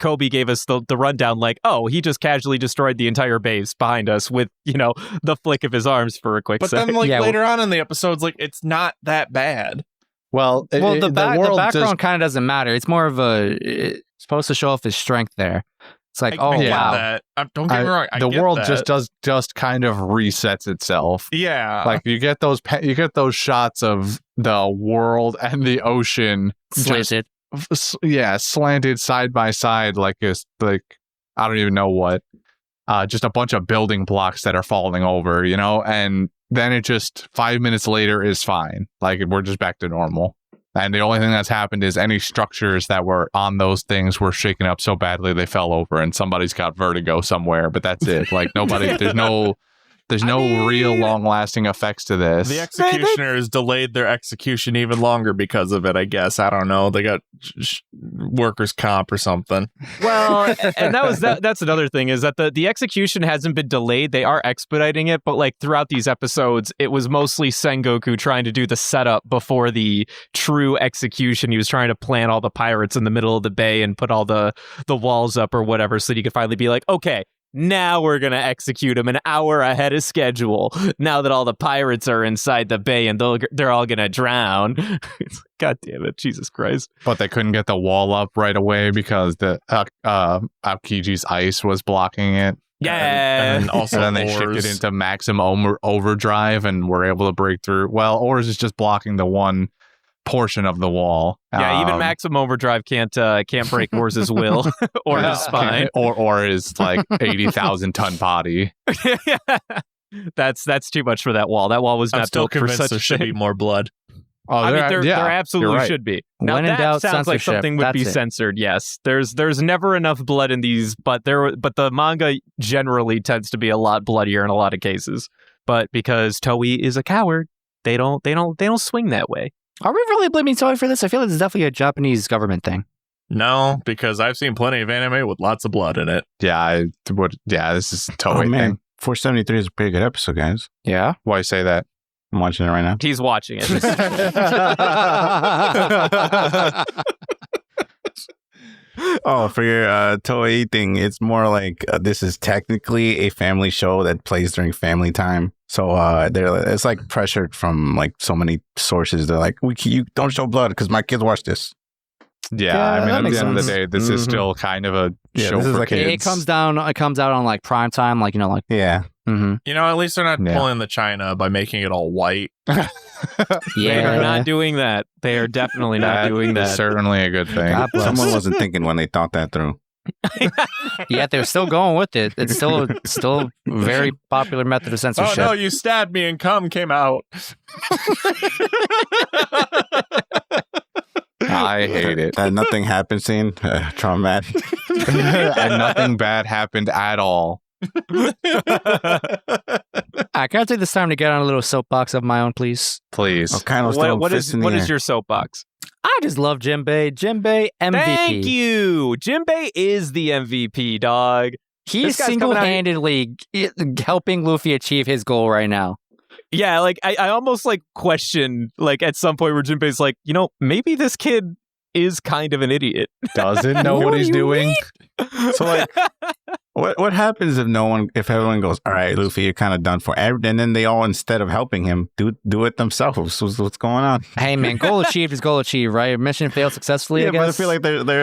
Kobe gave us the rundown like, oh, he just casually destroyed the entire base behind us with, the flick of his arms for a quick second. But then later on in the episodes, it's not that bad. Well, the background kind of doesn't matter. It's more of it's supposed to show off his strength there. It's like, wow. That. Don't get me wrong. The world just kind of resets itself. Yeah. Like you get those shots of the world and the ocean slanted. Slanted side by side like I don't even know what. Just a bunch of building blocks that are falling over, and then it just 5 minutes later is fine. Like we're just back to normal. And the only thing that's happened is any structures that were on those things were shaken up so badly they fell over and somebody's got vertigo somewhere. But that's it. Like nobody, there's no real long-lasting effects to this. The executioners delayed their execution even longer because of it, I guess. I don't know. They got workers' comp or something. Well, and that's another thing is that the execution hasn't been delayed. They are expediting it, but throughout these episodes, it was mostly Sengoku trying to do the setup before the true execution. He was trying to plant all the pirates in the middle of the bay and put all the walls up or whatever so that he could finally be like, okay, now we're going to execute him an hour ahead of schedule. Now that all the pirates are inside the bay and they're all going to drown. God damn it. Jesus Christ. But they couldn't get the wall up right away because the Aokiji's ice was blocking it. Yeah. And then they shifted into maximum overdrive and were able to break through. Well, Oars is just blocking the one portion of the wall. Yeah, even Maximum Overdrive can't break Oars' will or his spine or his 80,000 ton body. That's too much for that wall. That wall was not built for such. There should be more blood. Oh, there absolutely should be. Now when in that doubt, sounds like something would be censored. Yes, there's never enough blood in these, but the manga generally tends to be a lot bloodier in a lot of cases. But because Toei is a coward, they don't swing that way. Are we really blaming Toei for this? I feel like it's definitely a Japanese government thing. No, because I've seen plenty of anime with lots of blood in it. Yeah, this is Toei thing. 473 is a pretty good episode, guys. Yeah? Why say that? I'm watching it right now. He's watching it. Oh, for your Toei thing, it's more like this is technically a family show that plays during family time. So it's like pressured from so many sources. They're like, you don't show blood because my kids watch this. Yeah, I mean, at the end of the day, this is still kind of a show for kids. It comes out on prime time, yeah. Mm-hmm. At least they're not pulling the China by making it all white. They are not doing that. They are definitely not doing that. Certainly a good thing. Someone wasn't thinking when they thought that through. Yeah, they're still going with it. It's still a very popular method of censorship. Oh no, you stabbed me and cum came out. I hate it. That nothing happened scene, traumatic. And nothing bad happened at all. I can I take this time to get on a little soapbox of my own, please? Please. What is your soapbox? I just love Jinbei. Jinbei MVP. Thank you. Jinbei is the MVP, dog. He's single-handedly helping Luffy achieve his goal right now. Yeah, I almost question at some point where Jinbei's maybe this kid is kind of an idiot. Doesn't know what he's doing. So What happens if everyone goes, all right, Luffy, you're kind of done for, and then they all, instead of helping him, do it themselves? What's going on? Hey man, goal achieved is goal achieved, right? Mission failed successfully. Yeah, I guess. but I feel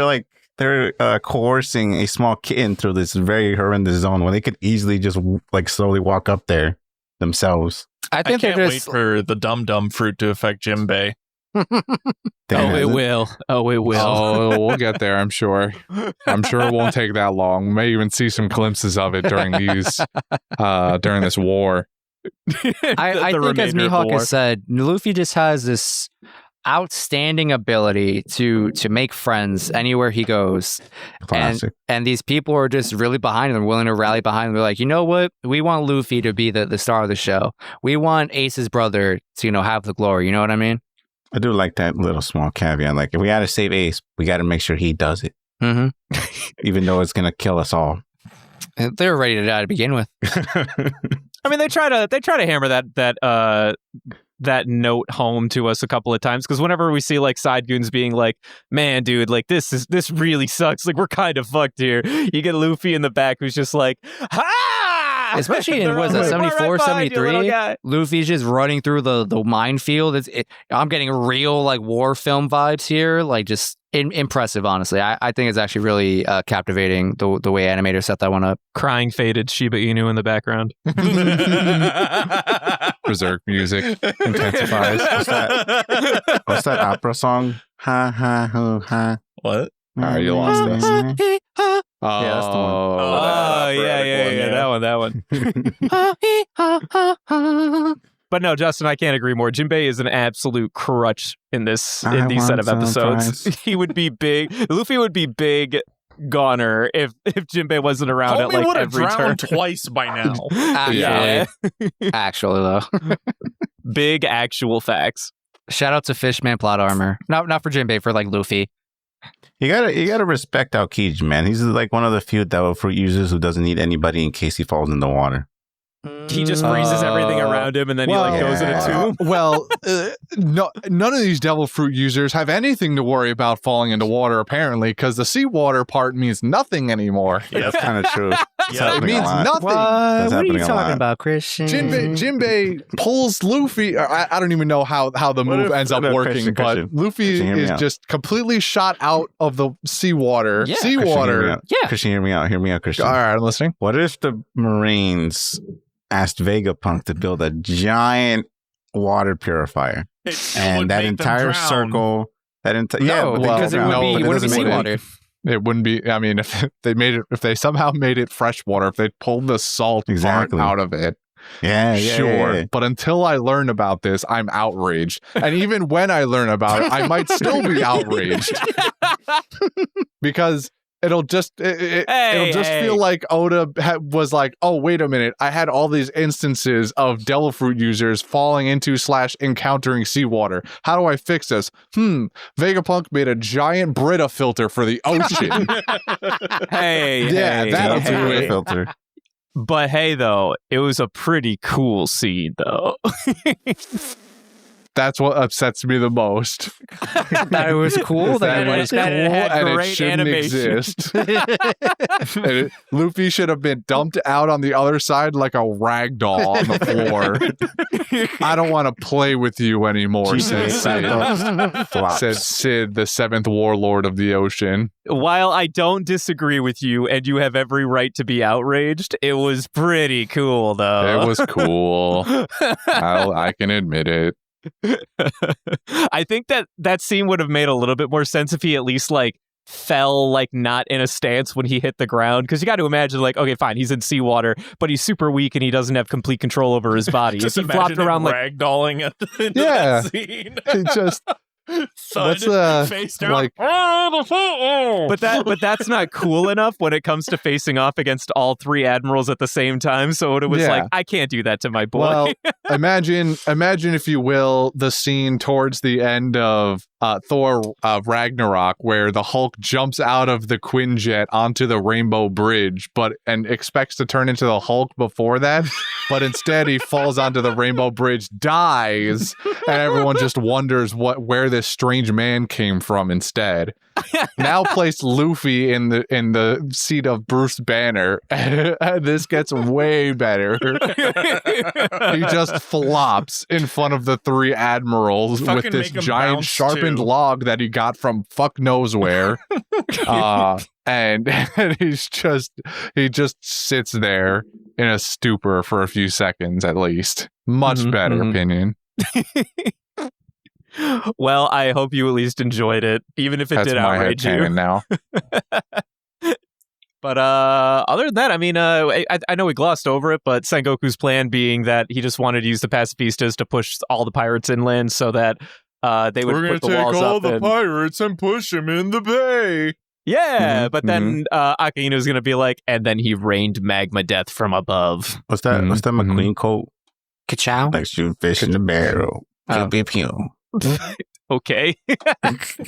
like they're coercing a small kitten through this very horrendous zone when they could easily just like slowly walk up there themselves. I I think can't they're wait just. for the dum-dum fruit to affect Jinbei. Damn it. will. Oh, it will. Oh, we'll get there, I'm sure. I'm sure it won't take that long. We may even see some glimpses of it during this war. I think, as Mihawk has said, Luffy just has this outstanding ability to make friends anywhere he goes. Classic. And these people are just really behind him, willing to rally behind him. They're like, you know what? We want Luffy to be the star of the show. We want Ace's brother to, have the glory. You know what I mean? I do like that little small caveat. Like, if we got to save Ace, we got to make sure he does it, Mm-hmm. even though it's gonna kill us all. They're ready to die to begin with. I mean, they try to hammer that note home to us a couple of times, because whenever we see like side goons being like, man, dude, like this really sucks, like we're kind of fucked here, you get Luffy in the back who's just like, ha! Especially in, what is that, 74, 73? Luffy's just running through the minefield. I'm getting real like war film vibes here, like just impressive, honestly. I think it's actually really captivating the way animators set that one up. Crying faded Shiba Inu in the background. Berserk music intensifies. What's that opera song? Ha ha ho ha. What? All right, you lost us. Yeah, that's the one. Oh, yeah. That one. But no, Justin, I can't agree more. Jinbei is an absolute crutch in these set of episodes. He would be big. Luffy would be big goner if Jinbei wasn't around at like would have every turn. drowned twice by now. Actually, though. Big actual facts. Shout out to Fishman plot armor. Not for Jinbei, for like Luffy. You gotta respect Aokiji, man. He's like one of the few devil fruit users who doesn't need anybody in case he falls in the water. He just freezes everything around him, and then he goes in a tomb. Well, no, none of these devil fruit users have anything to worry about falling into water, apparently, because the seawater part means nothing anymore. Yeah, that's kind of true. Yeah, It means nothing. What are you happening a talking lot. about, Christian? Jinbei pulls Luffy. I don't even know how the move ends up working, but Luffy Christian, hear me is out. just completely shot out of the seawater. Yeah. Seawater. Yeah. Christian, hear me out, Christian. All right, I'm listening. What if the Marines asked Vegapunk to build a giant water purifier, It and would that make them entire drown. circle, No, because it wouldn't be seawater. It wouldn't be. I mean, if they somehow made it fresh water, if they pulled the salt Exactly. part out of it, sure. yeah. But until I learn about this, I'm outraged. And even when I learn about it, I might still be outraged because it'll just feel like Oda was like, oh, wait a minute, I had all these instances of devil fruit users falling into / encountering seawater. How do I fix this? Vegapunk made a giant Brita filter for the ocean. That'll do it. Filter. But hey, though, it was a pretty cool scene, though. That's what upsets me the most. That it was cool. That it was cool it had and it great shouldn't animation. exist. Luffy should have been dumped out on the other side like a rag doll on the floor. I don't want to play with you anymore, said Sid. Said Sid, the 7th warlord of the ocean. While I don't disagree with you, and you have every right to be outraged, it was pretty cool, though. It was cool. I can admit it. I think that scene would have made a little bit more sense if he at least like fell like not in a stance when he hit the ground, because you got to imagine like, okay, fine, he's in seawater, but he's super weak and he doesn't have complete control over his body. Just if he flopped around like ragdolling at the end Yeah. of that scene. It just Thud, what's face down. like but that's not cool enough when it comes to facing off against all 3 admirals at the same time. So it was Yeah. like, I can't do that to my boy. Well, imagine if you will the scene towards the end of Thor Ragnarok, where the Hulk jumps out of the Quinjet onto the Rainbow Bridge, and expects to turn into the Hulk before that, but instead he falls onto the Rainbow Bridge, dies, and everyone just wonders where this strange man came from instead. Now place Luffy in the seat of Bruce Banner, and this gets way better. He just flops in front of the three admirals with Fucking this make him giant bounce, sharpened too. log that he got from fuck knows where. And he just sits there in a stupor for a few seconds at least. Much better opinion. Well, I hope you at least enjoyed it, even if it That's did my outrage you. headcanon now. But other than that, I mean, I know we glossed over it, but Sengoku's plan being that he just wanted to use the Pacifistas to push all the pirates inland so that they would put the walls up. pirates and push them in the bay. Yeah, but then Akaino's going to be like, and then he rained magma death from above. What's that McQueen quote? Ka-chow? Like shoot fish in the barrel. Pew, pew, pew. Okay.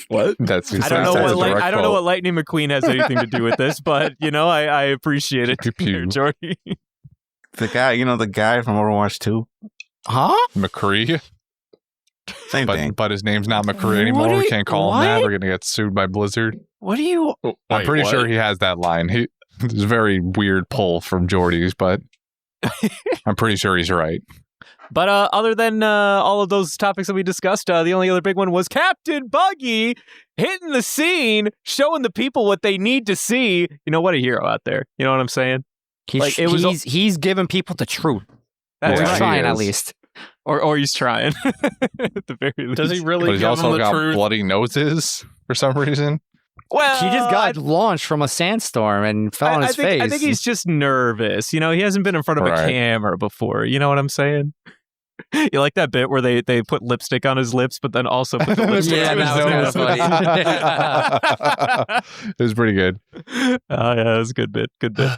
What? That's I don't know that's a what direct I don't know quote. what Lightning McQueen has anything to do with this, but I appreciate it, Pew, pew. Jordy. The guy from Overwatch 2. Huh? McCree, Same thing. but his name's not McCree anymore. What We do can't call him that. what? We're gonna get sued by Blizzard. What do you... I'm pretty sure he has that line. It's a very weird pull from Jordy's, but I'm pretty sure he's right. But other than all of those topics that we discussed, the only other big one was Captain Buggy hitting the scene, showing the people what they need to see. What a hero out there. You know what I'm saying? He's giving people the truth. That's Or Yeah, he's right. he trying, at is. least. Or he's trying. At the very least. Does he really But he's give also them the got truth? bloody noses for some reason. Well, He just got launched from a sandstorm and fell on his face. I think he's just nervous. He hasn't been in front of a Right. camera before. You know what I'm saying? You like that bit where they put lipstick on his lips, but then also put the lipstick Yeah, to his that was nose? It was pretty good. Oh yeah, that was a good bit. Good bit.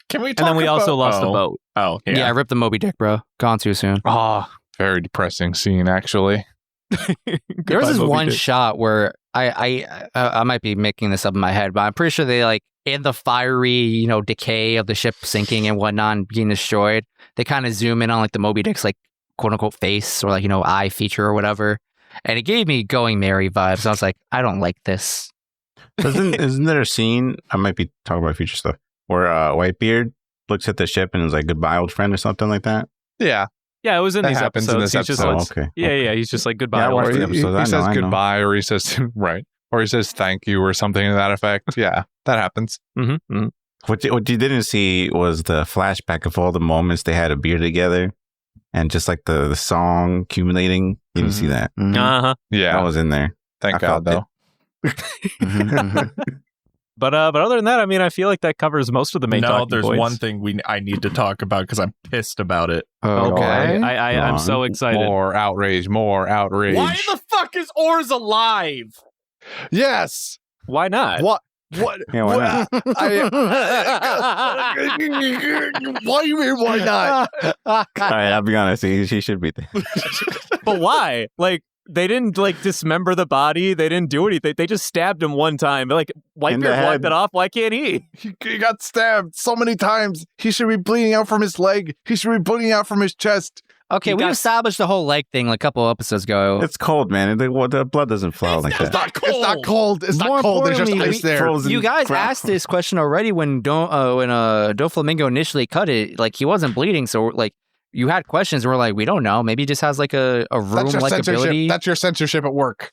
Can we talk And then we also about- lost the oh. boat. Oh, Yeah, I yeah. ripped the Moby Dick, bro. Gone too soon. Oh, very depressing scene, actually. There was Goodbye, this Moby one Dick. shot where I might be making this up in my head, but I'm pretty sure they in the fiery, decay of the ship sinking and whatnot and being destroyed, they kind of zoom in on the Moby Dick's quote unquote face or eye feature or whatever. And it gave me Going Merry vibes. I was like, I don't like this. Isn't there a scene? I might be talking about future stuff where Whitebeard looks at the ship and is like, "Goodbye, old friend," or something like that. Yeah. Yeah, it was in That these happens episodes. in this He's just episode. like, Okay. yeah. He's just like, goodbye. Yeah, I old watched friend." the episodes. I He know, says I know. goodbye, or he says right, or he says thank you, or something to that effect. Yeah, that happens. Mhm. What you didn't see was the flashback of all the moments they had a beer together, and just like the song accumulating. You didn't see that. Uh-huh. Yeah, That was in there. thank I God felt though. But other than that, I mean, I feel like that covers most of the main No, talking there's points. one thing I need to talk about because I'm pissed about it. Okay. I'm Go so on. excited. More outrage, more outrage. Why the fuck is Oars alive? Yes. Why not? What? What? Yeah, why not? Why you mean why not? All right, I'll be honest. She should be there. But why? They didn't dismember the body. They didn't do anything. They just stabbed him one time. In the Whitebeard head. wiped it off. Why can't he? He got stabbed so many times. He should be bleeding out from his leg. He should be bleeding out from his chest. Okay, we established the whole leg thing a couple episodes ago. It's cold, man. The blood doesn't flow like It's that. not cold. It's not cold. It's More not cold. There's just importantly, ice there. frozen You guys crap. asked this question already when Doflamingo initially cut it. He wasn't bleeding, so you had questions. And we're like, we don't know. Maybe he just has a That's your room-like censorship. ability. That's your censorship at work.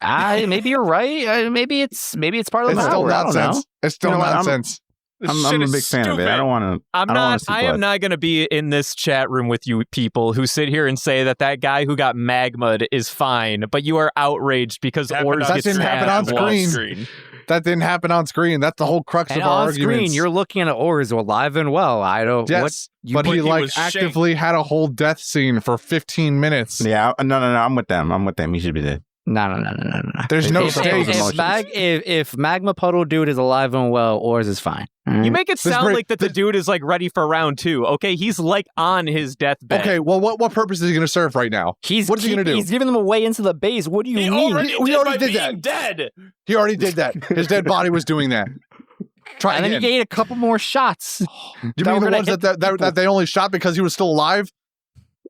Maybe you're right. Maybe it's part of the It's still power. I don't know. nonsense. It's still You know what, nonsense. I'm a big fan of it. I don't want to. I'm I don't wanna not. see I am blood. not going to be in this chat room with you people who sit here and say that guy who got magma'd is fine, but you are outraged because Oars That gets didn't happen on stabbed. screen. That didn't happen on screen. That's the whole crux And of our on arguments. screen, you're looking at Oars alive and well. I don't. Yes, you- but but he he was actively had a whole death scene for 15 minutes. Yeah, no. I'm with them. He should be dead. No. There's no If, stakes. if Magma Puddle dude is alive and well, Oars is fine. You make it sound break- like that the dude is ready for round 2. Okay, he's on his deathbed. Okay, well, what purpose is he going to serve right now? What is he going to do? He's giving them a way into the base. What do you He mean? already We did already by did being that. dead. He already did that. His dead body was doing that. Try And then again. he ate a couple more shots. You mean the ones that they only shot because he was still alive?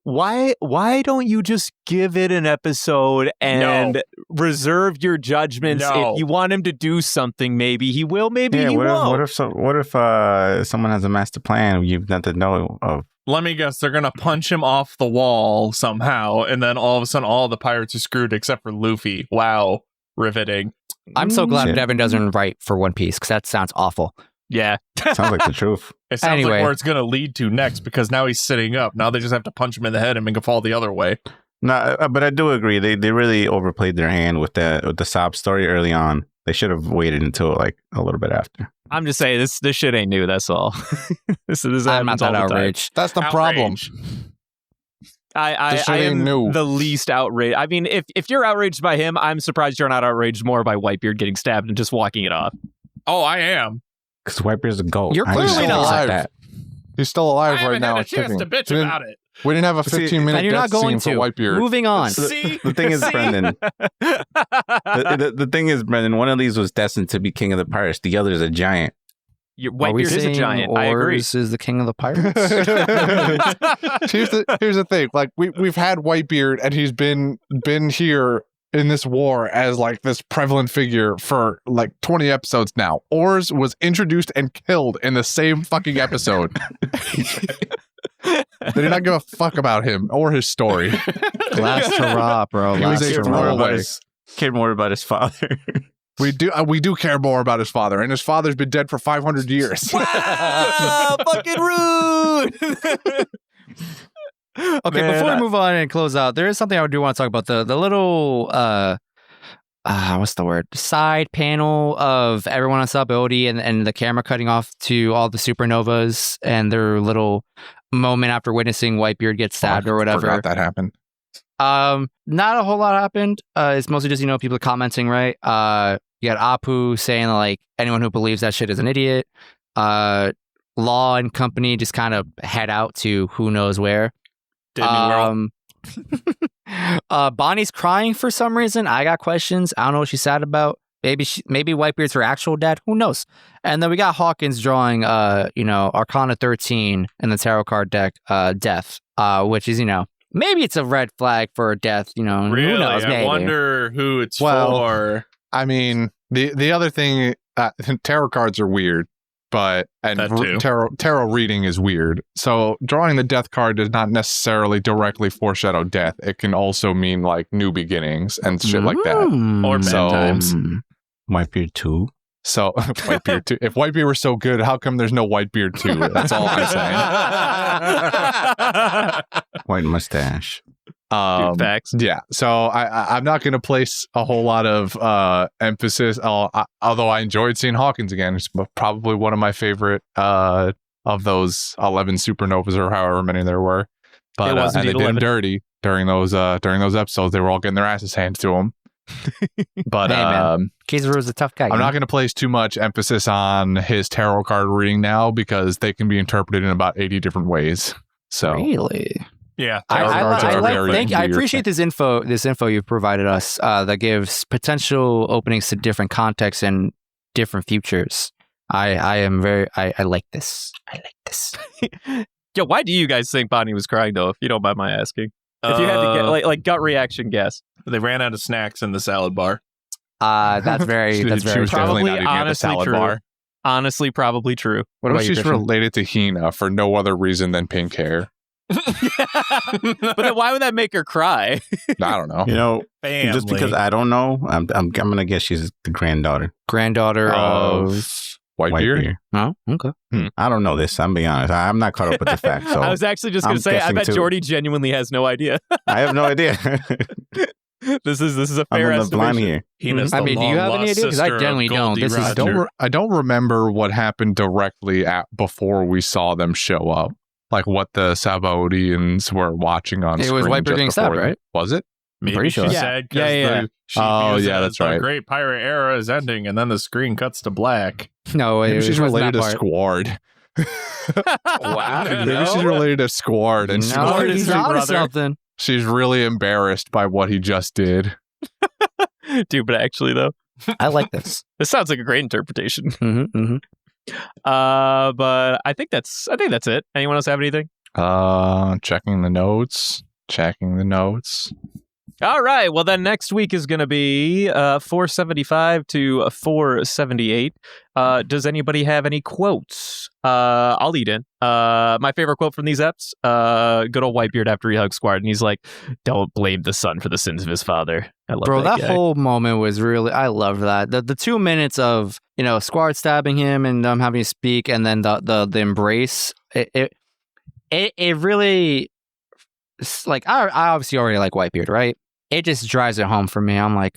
why don't you just give it an episode and reserve your judgments? No. If you want him to do something, maybe he will, maybe he won't. What if someone has a master plan you've not to know of? Let me guess, they're gonna punch him off the wall somehow, and then all of a sudden, all the pirates are screwed except for Luffy. Wow, riveting. I'm so glad Shit. Devin doesn't write for One Piece because that sounds awful. Yeah. Sounds like the truth. It sounds Anyway. like where it's gonna lead to next, because now he's sitting up. Now they just have to punch him in the head and make him fall the other way. No, but I do agree. They really overplayed their hand with the sob story early on. They should have waited until like a little bit after. I'm just saying this shit ain't new. That's all. this I'm not happens all that the time. outraged. That's the problem. Outrage. I This shit ain't am new. the least outraged. I mean, if you're outraged by him, I'm surprised you're not outraged more by Whitebeard getting stabbed and just walking it off. Oh, I am. Because Whitebeard's a goat. You're I clearly just not. accept Alive. that. He's still I alive haven't right now. had a chance to bitch about it. We didn't have a See, 15-minute And you're not death going scene to. for Whitebeard. Moving on. See? The thing is, See? Brendan, the thing is, Brendan, one of these was destined to be king of the pirates. The other is a giant. Are we Whitebeard is a saying giant. I agree. Oars is the king of the pirates? here's the thing. Like we've had Whitebeard, and he's been here in this war as like this prevalent figure for like 20 episodes now. Oars was introduced and killed in the same fucking episode. They did not give a fuck about him or his story. Last hurrah, bro. He was Last a Cared more throwaway. about his, cared more about his father. We do care more about his father, and his father's been dead for 500 years. Wow, fucking rude. Okay, Man, before we move on and close out, there is something I do want to talk about. The little what's the word? Side panel of everyone on Sub-Odi and the camera cutting off to all the supernovas and their little moment after witnessing Whitebeard get stabbed or whatever. Forgot that happened. Not a whole lot happened. It's mostly just, people commenting, right? You got Apu saying like anyone who believes that shit is an idiot. Law and company just kind of head out to who knows where. Disney World. Bonnie's crying for some reason. I got questions. I don't know what she's sad about. Maybe Whitebeard's her actual dad. Who knows? And then we got Hawkins drawing, Arcana 13 in the tarot card deck, Death, which is, maybe it's a red flag for death. Who Really? knows? I Maybe. wonder who it's Well, for. I mean, the other thing, tarot cards are weird, and That too. tarot reading is weird. So drawing the death card does not necessarily directly foreshadow death. It can also mean like new beginnings and shit like that. Or bad So- times. Whitebeard 2. So Whitebeard 2. If Whitebeard were so good, how come there's no Whitebeard 2? That's all I'm saying. White mustache. Facts. Yeah, so I'm not going to place a whole lot of emphasis. Although I enjoyed seeing Hawkins again, it's probably one of my favorite of those 11 supernovas or however many there were. But It was and they indeed did him 11. dirty during those episodes. They were all getting their asses handed to them. But Hey, man. Kizaru is a tough guy. I'm not going to place too much emphasis on his tarot card reading now because they can be interpreted in about 80 different ways. So Really? Yeah. Tarot cards are very Thank you. I weird appreciate this info you've provided us that gives potential openings to different contexts and different futures. I like this. I like this. Yo, why do you guys think Bonnie was crying though? If you don't mind my asking, if you had to get like gut reaction guess, They ran out of snacks in the salad bar. That's very she that's very was true. definitely Probably not eating at the honestly salad true. bar. honestly, probably true. What if about you, she's Christian? related to Hina for no other reason than pink hair? But then why would that make her cry? I don't know. You know, Family. just because I don't know, I'm gonna guess she's the granddaughter. Granddaughter of Whitebeard? Oh, okay. I don't know this. I'm being honest. I'm not caught up with the facts. So I was actually just going I'm to say, I guessing bet too. Jordy genuinely has no idea. I have no idea. This is a I'm fair in the blind estimation. here. Hina's I the mean, do you have any long-lost idea? 'Cause I sister of generally don't. Goldie This is- Roger. I don't remember what happened directly before we saw them show up. Like what the Sabaodians were watching on It screen. was Whitebeard just getting stabbed, before them. right? Was it? Maybe pretty she sure. said because Yeah. she Oh, views yeah, it that's as the right. great pirate era is ending, and then the screen cuts to black. No, Maybe she's related to part. Squard. Wow. Maybe she's related to Squard, and No, Squard is he's your onto brother. something. she's really embarrassed by what he just did. Dude, but actually though, I like this. this sounds like a great interpretation. Mm-hmm, mm-hmm. But I think that's it. Anyone else have anything? Checking the notes. All right. Well, then next week is going to be 475 to 478. Does anybody have any quotes? I'll lead in. My favorite quote from these eps, good old Whitebeard after he hugs Squard, and he's like, "Don't blame the son for the sins of his father." I love that guy. whole moment was really, I loved that. The 2 minutes of, Squard stabbing him and having to speak, and then the embrace. It really, like, I obviously already like Whitebeard, right? It just drives it home for me. I'm like,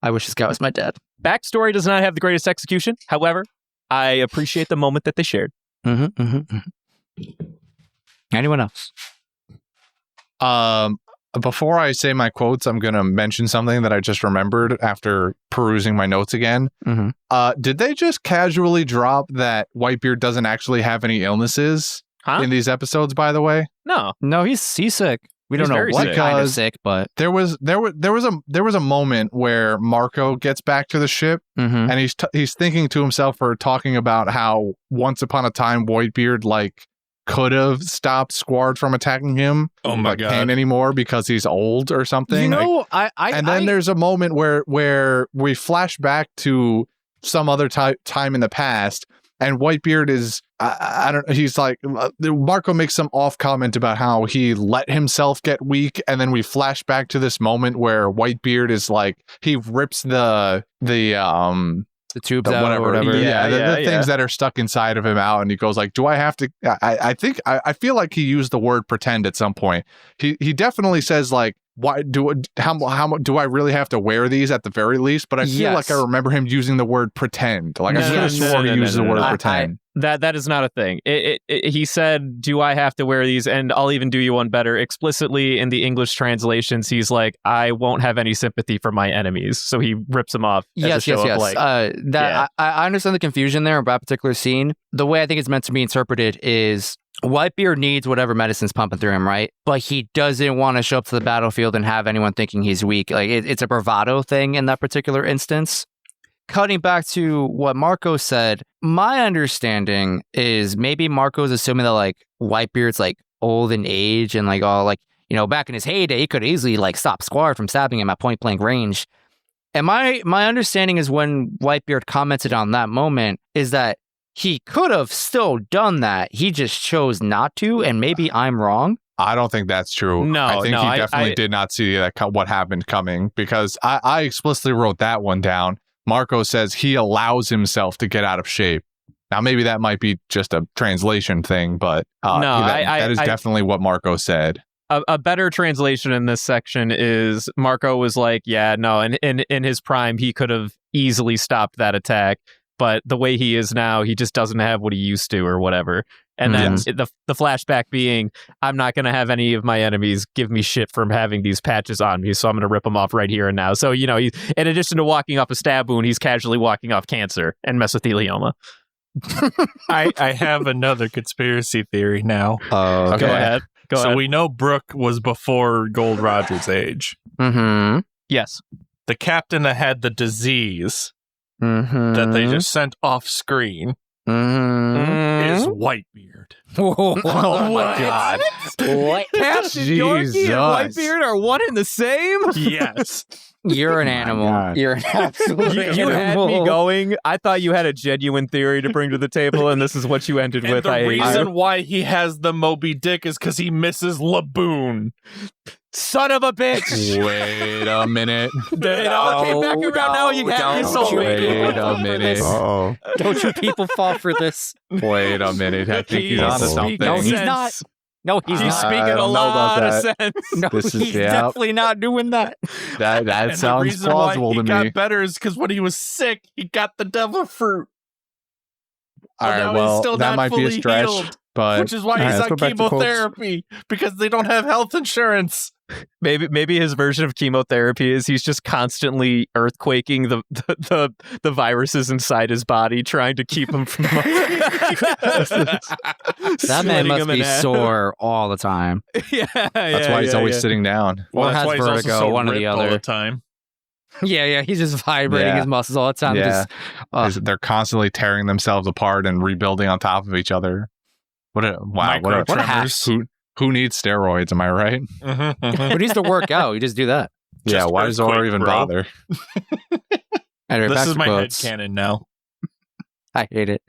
I wish this guy was my dad. Backstory does not have the greatest execution. However, I appreciate the moment that they shared. Anyone else? Before I say my quotes, I'm going to mention something that I just remembered after perusing my notes again. Did they just casually drop that Whitebeard doesn't actually have any illnesses in these episodes, by the way? No, he's sick. We He's don't know very what sick. kind of sick, but there was a moment where Marco gets back to the ship and he's thinking to himself or talking about how once upon a time Whitebeard could have stopped Squard from attacking him. Oh my God. Can't anymore because he's old or something. Then there's a moment where we flash back to some other time in the past, and Whitebeard is I don't. He's like, Marco makes some off comment about how he let himself get weak, and then we flash back to this moment where Whitebeard is like, he rips the tubes out or whatever. The things that are stuck inside of him out, and he goes like, do I have to? I feel like he used the word pretend at some point. He definitely says like, how do I really have to wear these at the very least? But I feel like I remember him using the word pretend. Like I could have sworn he used the word pretend. That is not a thing. He said, "Do I have to wear these?" And I'll even do you one better. Explicitly in the English translations, he's like, "I won't have any sympathy for my enemies." So he rips them off. Yes. I understand the confusion there about that particular scene. The way I think it's meant to be interpreted is Whitebeard needs whatever medicine's pumping through him, right? But he doesn't want to show up to the battlefield and have anyone thinking he's weak. Like it's a bravado thing in that particular instance. Cutting back to what Marco said, my understanding is maybe Marco's assuming that like Whitebeard's like old in age and like all like, back in his heyday, he could easily like stop Squard from stabbing him at point blank range. And my understanding is when Whitebeard commented on that moment is that he could have still done that. He just chose not to, and maybe I'm wrong. I don't think that's true. I think he definitely did not see what happened coming, because I explicitly wrote that one down. Marco says he allows himself to get out of shape. Now, maybe that might be just a translation thing, but that is definitely what Marco said. A better translation in this section is Marco was like, yeah, no, and in his prime, he could have easily stopped that attack. But the way he is now, he just doesn't have what he used to or whatever. And then the flashback being, I'm not going to have any of my enemies give me shit from having these patches on me, so I'm going to rip them off right here and now. So, in addition to walking off a stab wound, he's casually walking off cancer and mesothelioma. I have another conspiracy theory now. Okay. Go ahead. So we know Brooke was before Gold Roger's age. Mm-hmm. Yes. The captain that had the disease that they just sent off screen is Whitebeard. Oh my God. What? Captain Yorkie and Whitebeard are one and the same? Yes. You're an animal. You're an absolute You animal. had me going. I thought you had a genuine theory to bring to the table, and this is what you ended with. The reason why he has the Moby Dick is because he misses Laboon. Son of a bitch! Wait a minute. It all came back around now. You have your soul. Wait a minute. Uh-oh. Don't you people fall for this? Wait a minute. I think he's onto something. No, he's not. No, he's He's not. speaking a lot of sense. No, he's definitely not doing that. That sounds plausible to me. The reason why he got better is because when he was sick, he got the devil fruit. All right, well, that might be a stretch, but which is why he's on chemotherapy, because they don't have health insurance. Maybe his version of chemotherapy is he's just constantly earthquaking the viruses inside his body, trying to keep him from that man must be sore all the time. That's why he's always sitting down. Well, or that's has why he's vertigo, also so one or the ripped other. all the time. Yeah, he's just vibrating his muscles all the time. Yeah. They're constantly tearing themselves apart and rebuilding on top of each other. Wow, what a tremors. who needs steroids? Am I right? Who needs to work out? You just do that. Yeah. Just Why does Zoro earthquake, even bro. bother? Anyway, back This to is my quotes. headcanon now. I hate it.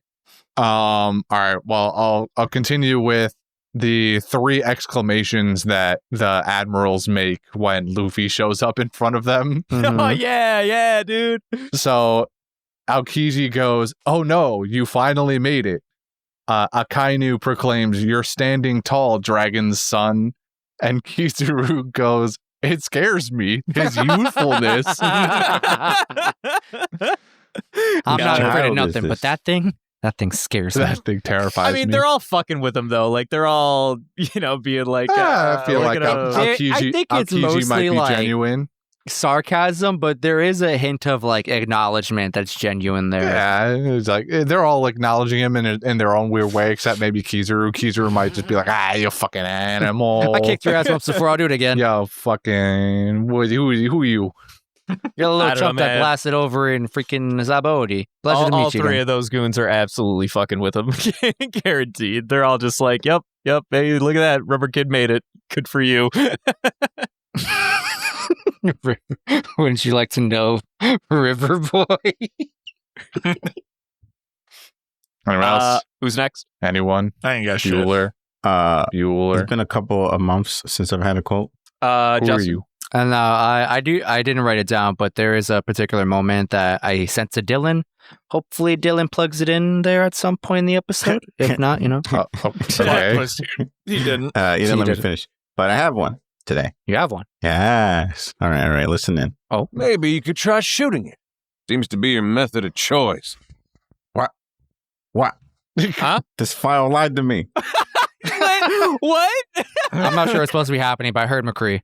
All right. Well, I'll continue with the 3 exclamations that the admirals make when Luffy shows up in front of them. Oh Mhm. yeah, dude. So Aokiji goes, "Oh no, you finally made it." Akainu proclaims, "You're standing tall, dragon's son." And Kizuru goes, "It scares me, his youthfulness." I'm not child afraid of is nothing, but this? that thing scares me. That thing terrifies I mean, me. they're all fucking with him though. Like they're all, being like. I feel like look at him. Aokiji, I think it's Aokiji might mostly be like- genuine. Sarcasm, but there is a hint of like acknowledgement that's genuine there. Yeah, it's like they're all acknowledging him in their own weird way, except maybe Kizuru. Kizuru might just be like, "You fucking animal." I kicked your ass once before. I'll do it again. Yo, fucking, who are you? You're a I little don't know, chump that man. blasted over in freaking Zabodi. Pleasure to all meet you. 3 again. of those goons are absolutely fucking with him. Guaranteed. They're all just like, yep. Hey, look at that. Rubber Kid made it. Good for you. Wouldn't you like to know, River Boy? Anyone else? Who's next? Anyone? I ain't got shit. Bueller. It's Bueller. been a couple of months since I've had a quote. Who are Justin. you? And I didn't write it down, but there is a particular moment that I sent to Dylan. Hopefully, Dylan plugs it in there at some point in the episode. If not, Plot Okay. twist here. He didn't. You He didn't let me did it. finish, but I have one today. you have one. Yes. All right. Listen in. Maybe you could try shooting it. Seems to be your method of choice. What? Huh? This file lied to me. What? I'm not sure it's supposed to be happening, but I heard McCree.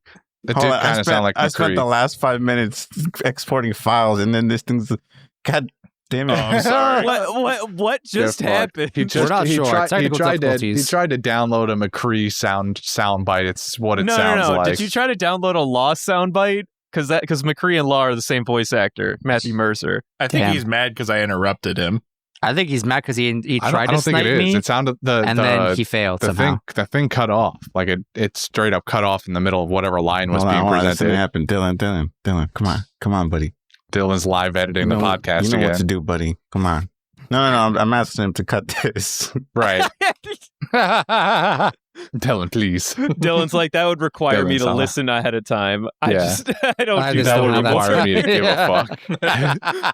It Hold did on, kind of sound like I spent the McCree. last 5 minutes exporting files, and then this thing's. God damn it! Oh, I'm sorry. What just Good fuck. happened? He just, not he sure. Tried, he, Technical tried to, he difficulties. tried to download a McCree sound bite. It's what it sounds No. like. Did you try to download a Law soundbite? Because McCree and Law are the same voice actor, Matthew Mercer. I think Damn. he's mad because I interrupted him. I think he's mad because he I tried don't to think snipe it is. me, It sounded and then he failed somehow. the thing cut off. Like it straight up cut off in the middle of whatever line was being Hold on, this didn't presented. happen. Dylan, come on, buddy. Dylan's live editing the podcast You know what to again. do, buddy. Come on. No. I'm asking him to cut this. Right. Dylan, please. Dylan's like, that would require me to Dylan, listen ahead of time. I Yeah. don't I do just That that. don't would know that's require me to give a right. fuck.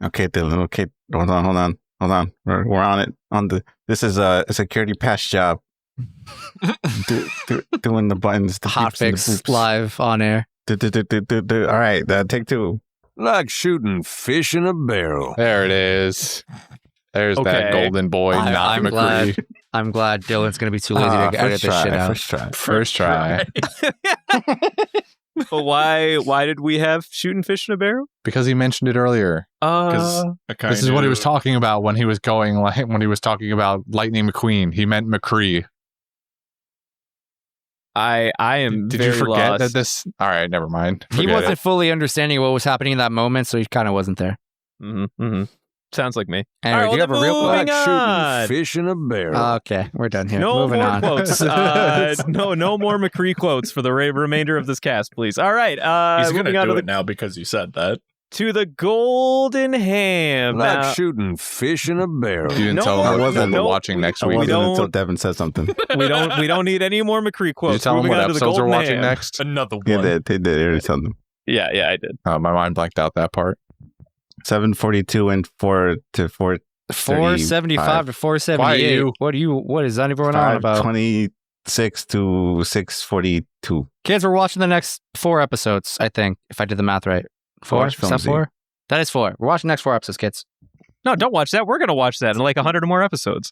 Okay, Dylan. Okay, hold on. We're on it. This is a security patch job. Doing the buttons. The Hot beeps and the fix boops. live on air. All right, take 2. Like shooting fish in a barrel. There it is. There's that Okay. golden boy, not I'm McCree. glad. I'm glad Dylan's gonna be too lazy to edit this shit out. First try. First try. But why did we have shooting fish in a barrel? Because he mentioned it earlier. Uh, This is what he was talking about when he was talking about Lightning McQueen. He meant McCree. I am Did very you forget lost. that this? All right, never mind. He Forget wasn't it. fully understanding what was happening in that moment, so he kind of wasn't there. Mm-hmm. Sounds like me. Anyway, All right, do you have a well, real then Like moving shooting on. fish in a barrel. Okay, we're done here. No Moving more on. quotes. No more McCree quotes for the remainder of this cast, please. All right. He's going to moving on do to it now because you said that. to the golden ham. Like Now, shooting fish in a barrel. You didn't No, tell him I what wasn't. we're Nope. watching next I week. wasn't don't- until Devin said something. we don't need any more McCree Did you quotes. tell him Moving what on to the episodes we're golden watching ham. next? Another one. Yeah, they did. They already told them. Yeah, I did. My mind blanked out that part. 742 and 4 to 4. 475 to 478. Quiet, What is anyone on about? 526 to 642. Kids, we're watching the next 4 episodes, I think, if I did the math right. 4? watch Is that Film Z. 4? That is 4. We're watching the next 4 episodes, kids. No, don't watch that. We're gonna watch that in like 100 more episodes.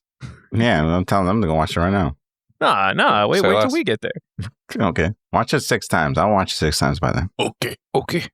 Yeah, I'm telling them to go watch it right now. Nah. Wait Say till less. we get there. Okay. Watch it 6 times. I'll watch it 6 times by then. Okay.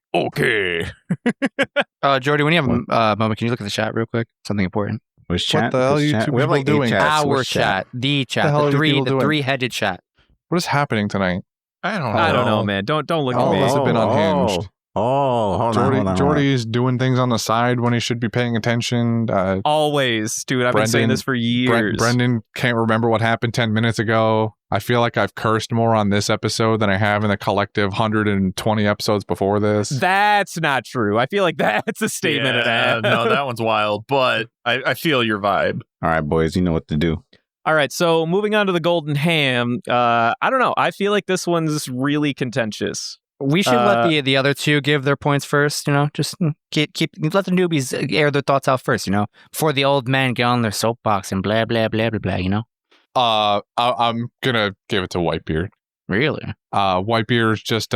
Jordy, when you have a moment, can you look at the chat real quick? Something important. Which chat? the hell are Which you chat? two We have like people 8 doing? chats. Our Which chat, the chat, hell are the you people doing? three-headed chat. What is happening tonight? I don't know. I don't know, man. Don't look All at of me. us have been unhinged. Oh, hold on. Jordy's doing things on the side when he should be paying attention. Always, dude. I've been saying this for years. Brendan can't remember what happened 10 minutes ago. I feel like I've cursed more on this episode than I have in the collective 120 episodes before this. That's not true. I feel like that's a statement of that. No, that one's wild, but I feel your vibe. All right, boys, you know what to do. All right, so moving on to the Golden Ham. I don't know. I feel like this one's really contentious. We should let the other two give their points first, just keep let the newbies air their thoughts out first, before the old men get on their soapbox and blah, blah, blah, blah, blah, I'm gonna give it to Whitebeard. Really? Whitebeard's just,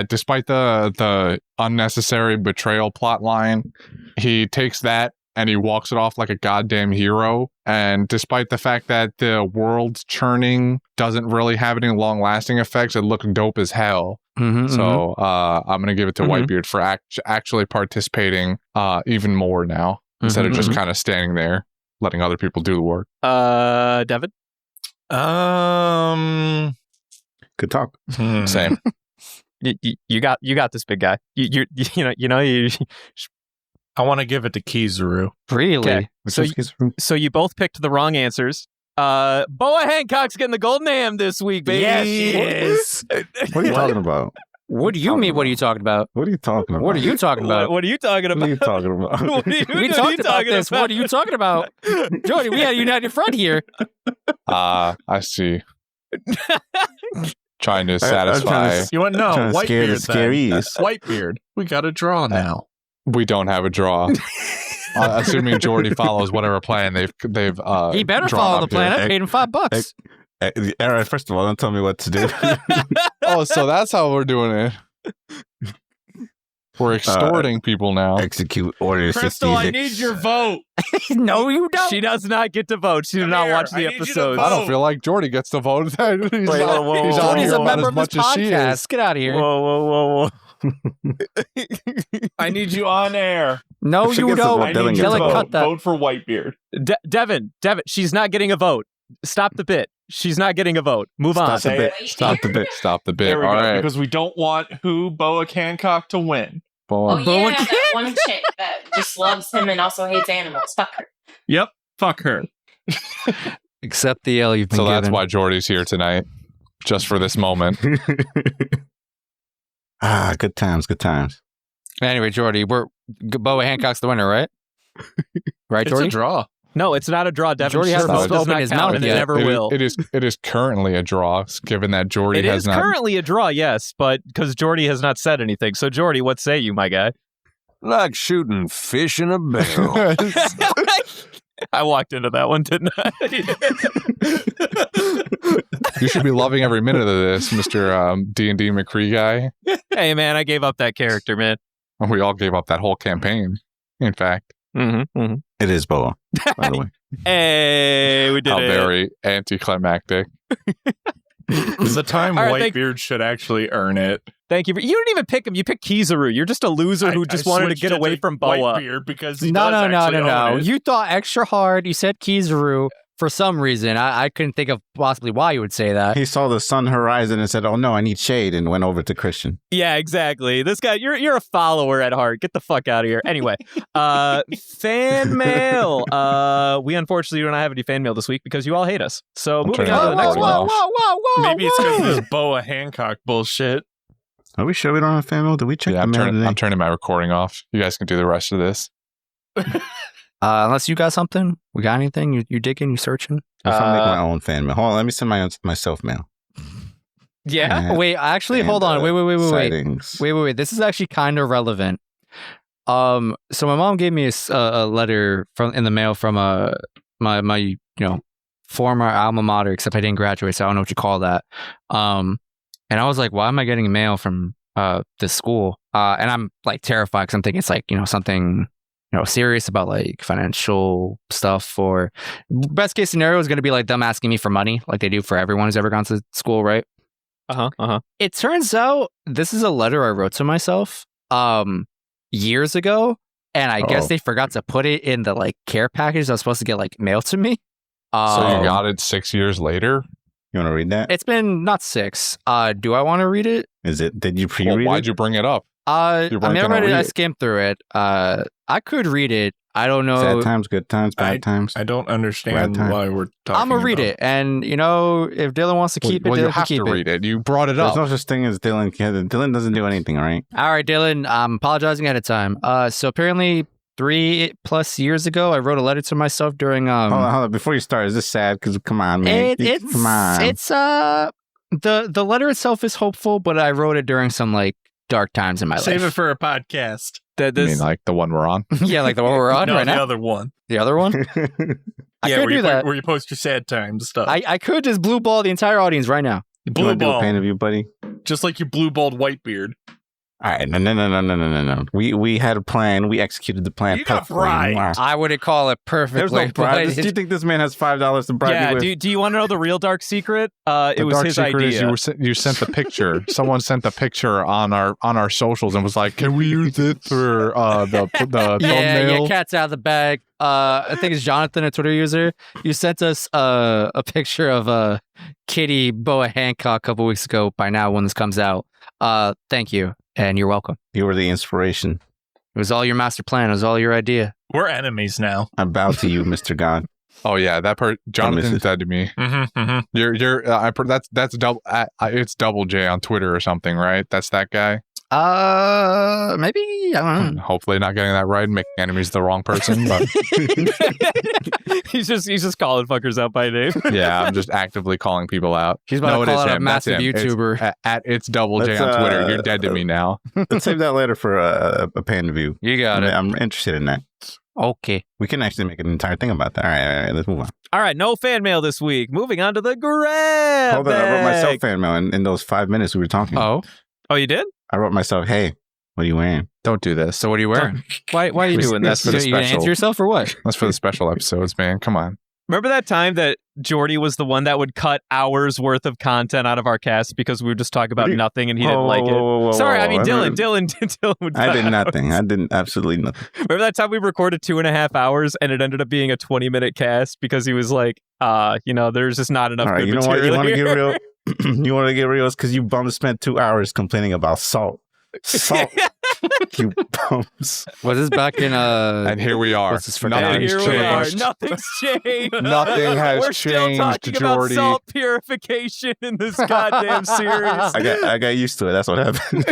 despite the unnecessary betrayal plot line, he takes that and he walks it off like a goddamn hero. And despite the fact that the world's churning doesn't really have any long-lasting effects, it looks dope as hell. I'm going to give it to Whitebeard for actually participating even more now, instead of just kind of standing there, letting other people do the work. Devin? Good talk. Same. You got this, big guy. You I want to give it to Kizaru. Really? Okay. So you both picked the wrong answers. Boa Hancock's getting the Golden Ham this week, baby. Yes, she is. What are you talking about? What do you mean? What are you talking about? What are you talking about? What are you talking about? What are you talking about? What are you talking about? We talked about this. What are you talking about? Jody, we had a united front here. I see. Trying to satisfy. You want to know? Whitebeard. Scaries. Whitebeard. We got a draw now. We don't have a draw. Assuming Jordy follows whatever plan they've he better drawn follow up the plan. here. I paid him $5. All right, first of all, don't tell me what to do. Oh, so that's how we're doing it. We're extorting people now. Execute order Crystal, 66. I need your vote. No, you don't. She does not get to vote. She did not here. watch I the need you to episode. vote. I don't feel like Jordy gets to vote. He's on Jordy's here a about member as of this much as she is. podcast. Get out of here. Whoa. I need you on air. No, She you gets a vote. don't. Devin gets Tell a her vote. cut that. Vote for Whitebeard. Devin, she's not getting a vote. Stop the bit. She's not getting a vote. Move on. Stop the bit. Stop the bit. Stop the bit. There we All go. right. Because we don't want Boa Hancock to win. Boa. Oh yeah, that one chick that just loves him and also hates animals. Fuck her. Yep. Fuck her. Accept the L you've been So given. that's why Jordy's here tonight, just for this moment. Good times. Anyway, Jordy, Boa Hancock's the winner, right? Right, It's Jordy? a draw. No, it's not a draw. Devin. Jordy Her hasn't vote does opened not his count, mouth and it yet. never will. It is currently a draw, given that Jordy It has is not. currently a draw, yes, but because Jordy has not said anything. So, Jordy, what say you, my guy? Like shooting fish in a barrel. I walked into that one, didn't I? You should be loving every minute of this, Mr. D&D McCree guy. Hey, man, I gave up that character, man. We all gave up that whole campaign, in fact. It is Boa, by the way. Hey, we did How it. very anticlimactic. It's the time All right, Whitebeard should actually earn it. Thank you. You didn't even pick him. You picked Kizaru. You're just a loser who just wanted to switched get it away to from Boa. Whitebeard because he No. does actually own it. You thought extra hard. You said Kizaru for some reason. I couldn't think of possibly why you would say that. He saw the sun horizon and said, "Oh no, I need shade," and went over to Christian. Yeah, exactly. This guy, you're a follower at heart. Get the fuck out of here. Anyway, fan mail. We unfortunately do not have any fan mail this week because you all hate us. So moving turning on to the my next volume one. off. Maybe it's because of this Boa Hancock bullshit. Are we sure we don't have fan mail? Did we check Yeah, the mail today? I'm turning my recording off. You guys can do the rest of this. Unless you got something. We got anything? You digging? You searching? If I make my own fan mail. Hold on, let me send my own myself mail. Yeah. Wait, actually, And, hold on. Wait. Sightings. Wait. This is actually kind of relevant. So my mom gave me a letter in the mail from my former alma mater, except I didn't graduate, so I don't know what you call that. And I was like, why am I getting mail from this school? And I'm like terrified because I'm thinking it's like something serious about like financial stuff, or best case scenario is going to be like them asking me for money, like they do for everyone who's ever gone to school, right? It turns out this is a letter I wrote to myself years ago, and I guess they forgot to put it in the like care package that was supposed to get like mailed to me. So you got it 6 years later? You want to read that? It's been not 6. Do I want to read it? Is it? Did you Well, pre-read why'd it? you bring it up? You I weren't mean, I gonna read it. read I it. skimmed through it. I could read it. I don't know. Sad times, good times, bad times. I don't Right understand time. why we're talking. I'm gonna read about it, and if Dylan wants to keep it, Well, Dylan you can have keep to it. read it. You brought it There's up. no such thing as Dylan. Dylan doesn't do anything, all right? All right, Dylan. I'm apologizing ahead of time. So apparently 3+ years ago, I wrote a letter to myself during Hold on. Before you start, is this sad? Because come on, man. Come on. It's the letter itself is hopeful, but I wrote it during some like dark times in my Save it life. for a podcast. I mean, like the one we're on. Yeah, like the one we're on No, right the now. other one. The other one. I could where do you that. where you post your sad times stuff. I could just blue ball the entire audience right now. You blue want to do a ball, pain of you, buddy? just like your blue balled Whitebeard. All right, no. We had a plan. We executed the plan. You got perfectly. bribed. Wow. I wouldn't call it There's perfectly. no bribe. but Do you think this man has $5 to bribe Yeah, you with? do you want to know the real dark secret? It The was dark his secret idea. is you sent the picture. Someone sent the picture on our socials and was like, "Can we use it for the thumbnail?" cat's out of the bag. I think it's Jonathan, a Twitter user. You sent us a picture of Kitty Boa Hancock a couple weeks ago. By now, when this comes out, thank you, and you're welcome. You were the inspiration. It was all your master plan. It was all your idea. We're enemies now. I bow to you, Mr. God. Oh yeah, that Jonathan Mrs. said to me, Mm-hmm. "You're that's double. It's Double J on Twitter or something, right? That's that guy. Maybe I don't know. Hopefully not getting that right, and making enemies the wrong person. But he's just calling fuckers out by name. yeah, I'm just actively calling people out. He's about No, to it call is out a him. That's massive him. It's YouTuber. at it's Double J Let's, on Twitter. You're dead to me now. Let's save that later for a pain of you. You got it. I'm interested in that. Okay. We can actually make an entire thing about that. All right, let's move on. All right, no fan mail this week. Moving on to the grab Hold on, I wrote bag. myself fan mail in those 5 minutes we were talking. Oh, Oh, you did? I wrote myself, hey, what are you wearing? Don't do this. so what are you wearing? Why are you doing That's this? for the You gonna special. answer yourself or what? That's for the special episodes, man. Come on. Remember that time that Jordy was the one that would cut hours worth of content out of our cast because we would just talk about nothing and he didn't like it? Sorry, I mean Dylan would cut I did out. nothing. I did absolutely nothing. Remember that time we recorded 2.5 hours and it ended up being a 20-minute cast because he was like, there's just not enough All right, good you know what? You material want to get here. real? You want to get real? It's because you bums spent 2 hours complaining about salt. Salt. You bums. Was this back in And here we are. What's this for Nothing's And here we are. changed. Nothing's changed. Nothing has We're still changed, talking Jordy. about salt purification in this goddamn series. I got used to it. That's what happened.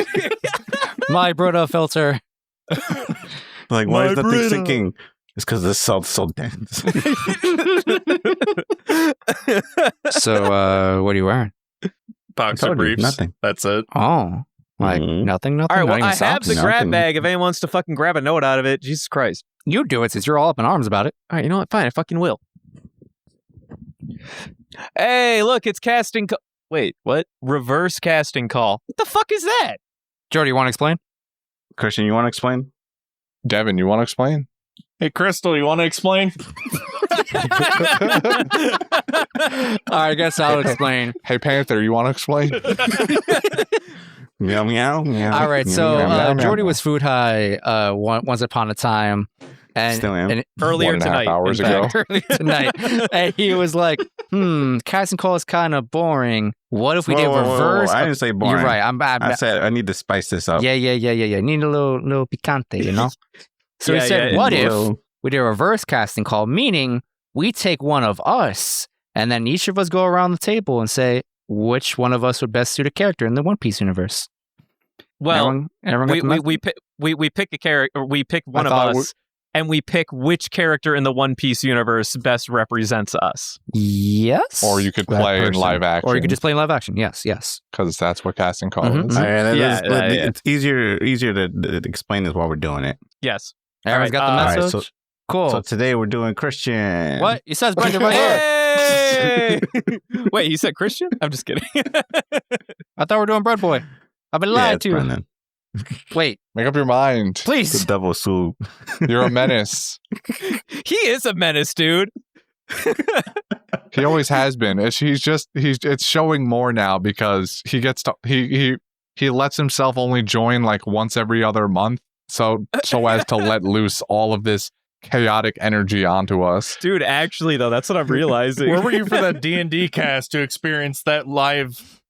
my Brita filter? Like, why My is nothing Brita. sinking? It's because the salt's so dense. So what are you wearing? Boxer told you, briefs. nothing. That's it. Oh, like Mhm. nothing. All right, Not well, even I have socks? the No, I grab can- bag if anyone wants to fucking grab a note out of it. Jesus Christ. You do it since you're all up in arms about it. All right, you know what? Fine, I fucking will. Hey, look, it's casting. Wait, what? Reverse casting call. What the fuck is that? Jordy, you want to explain? Christian, you want to explain? Devin, you want to explain? Hey, Crystal, you want to explain? All right, I guess I'll explain. Hey, Panther, you want to explain? Meow, meow, meow. All right, meow, so meow, meow, meow. Jordy was food high once upon a time, and Still am. and Earlier 1.5 tonight. hours in ago. fact. early tonight, and he was like, casting call is kind of boring. What if we did Whoa, whoa, whoa, whoa. reverse? I didn't say boring. You're right. I said I need to spice this up. Yeah. Need a little picante, you know? So Yeah, he said, yeah, what it's if Well, we did a reverse casting call, meaning we take one of us, and then each of us go around the table and say which one of us would best suit a character in the One Piece universe. Well, everyone got the message? we pick a character. We pick one of thought us, and we pick which character in the One Piece universe best represents us. Yes. Or you could That play in person. live action. Or you could just play in live action. Yes. because that's what casting call Mhm. is. all right, Yeah, it's easier to explain this while we're doing it. Yes. Everyone's got the all right, message. so- Cool. So today we're doing Christian. What? You said Brendan right here. Hey! Wait, you said Christian? I'm just kidding. I thought we were doing Bread Boy. I've been Yeah, lied it's to. Brendan. Wait, Make up your mind. The please. double swoop. You're a menace. He is a menace, dude. He always has been. It's showing more now because he gets to he lets himself only join like once every other month, so as to let loose all of this chaotic energy onto us. Dude, actually, though, that's what I'm realizing. Where were you for that D&D cast to experience that live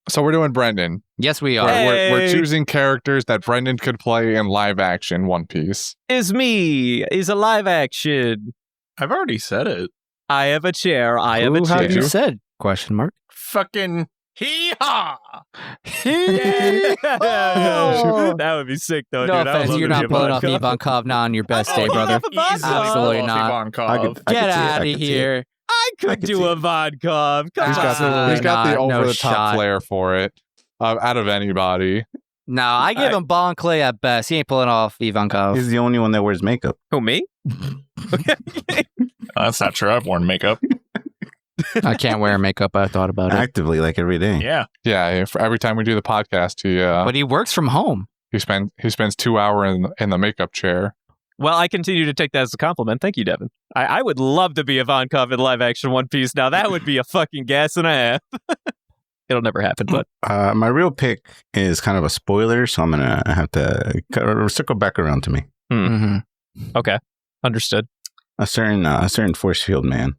So we're doing Brendan. Yes, we are. We're Hey. choosing characters that Brendan could play in live action One Piece. Is me. Is a live action. I've already said it. I have a chair. I have a Who have chair. you said? Question mark. Fucking hee-haw! That would be sick, though, No dude. I would offense, love you're to be not a pulling off vodka. Ivankov now on your best day, Oh, brother. Ivankov. Absolutely not. Get out of here. I could could do see a it. vodka. Come He's got on. he's got the no over the top shot. flair for it. Out of anybody. No, I give him Bon Clay at best. He ain't pulling off Ivankov. He's the only one that wears makeup. Who, me? That's not true. I've worn makeup. I can't wear makeup. I thought about it. Actively, like every day. Yeah. Yeah, every time we do the podcast, But he works from home. he spends 2 hours in the makeup chair. Well, I continue to take that as a compliment. Thank you, Devin. I would love to be Ivankov in live action One Piece. Now, that would be a fucking gas and a half. It'll never happen, but My real pick is kind of a spoiler, so I'm gonna have to circle back around to me. Mhm. okay. Understood. A certain force field man.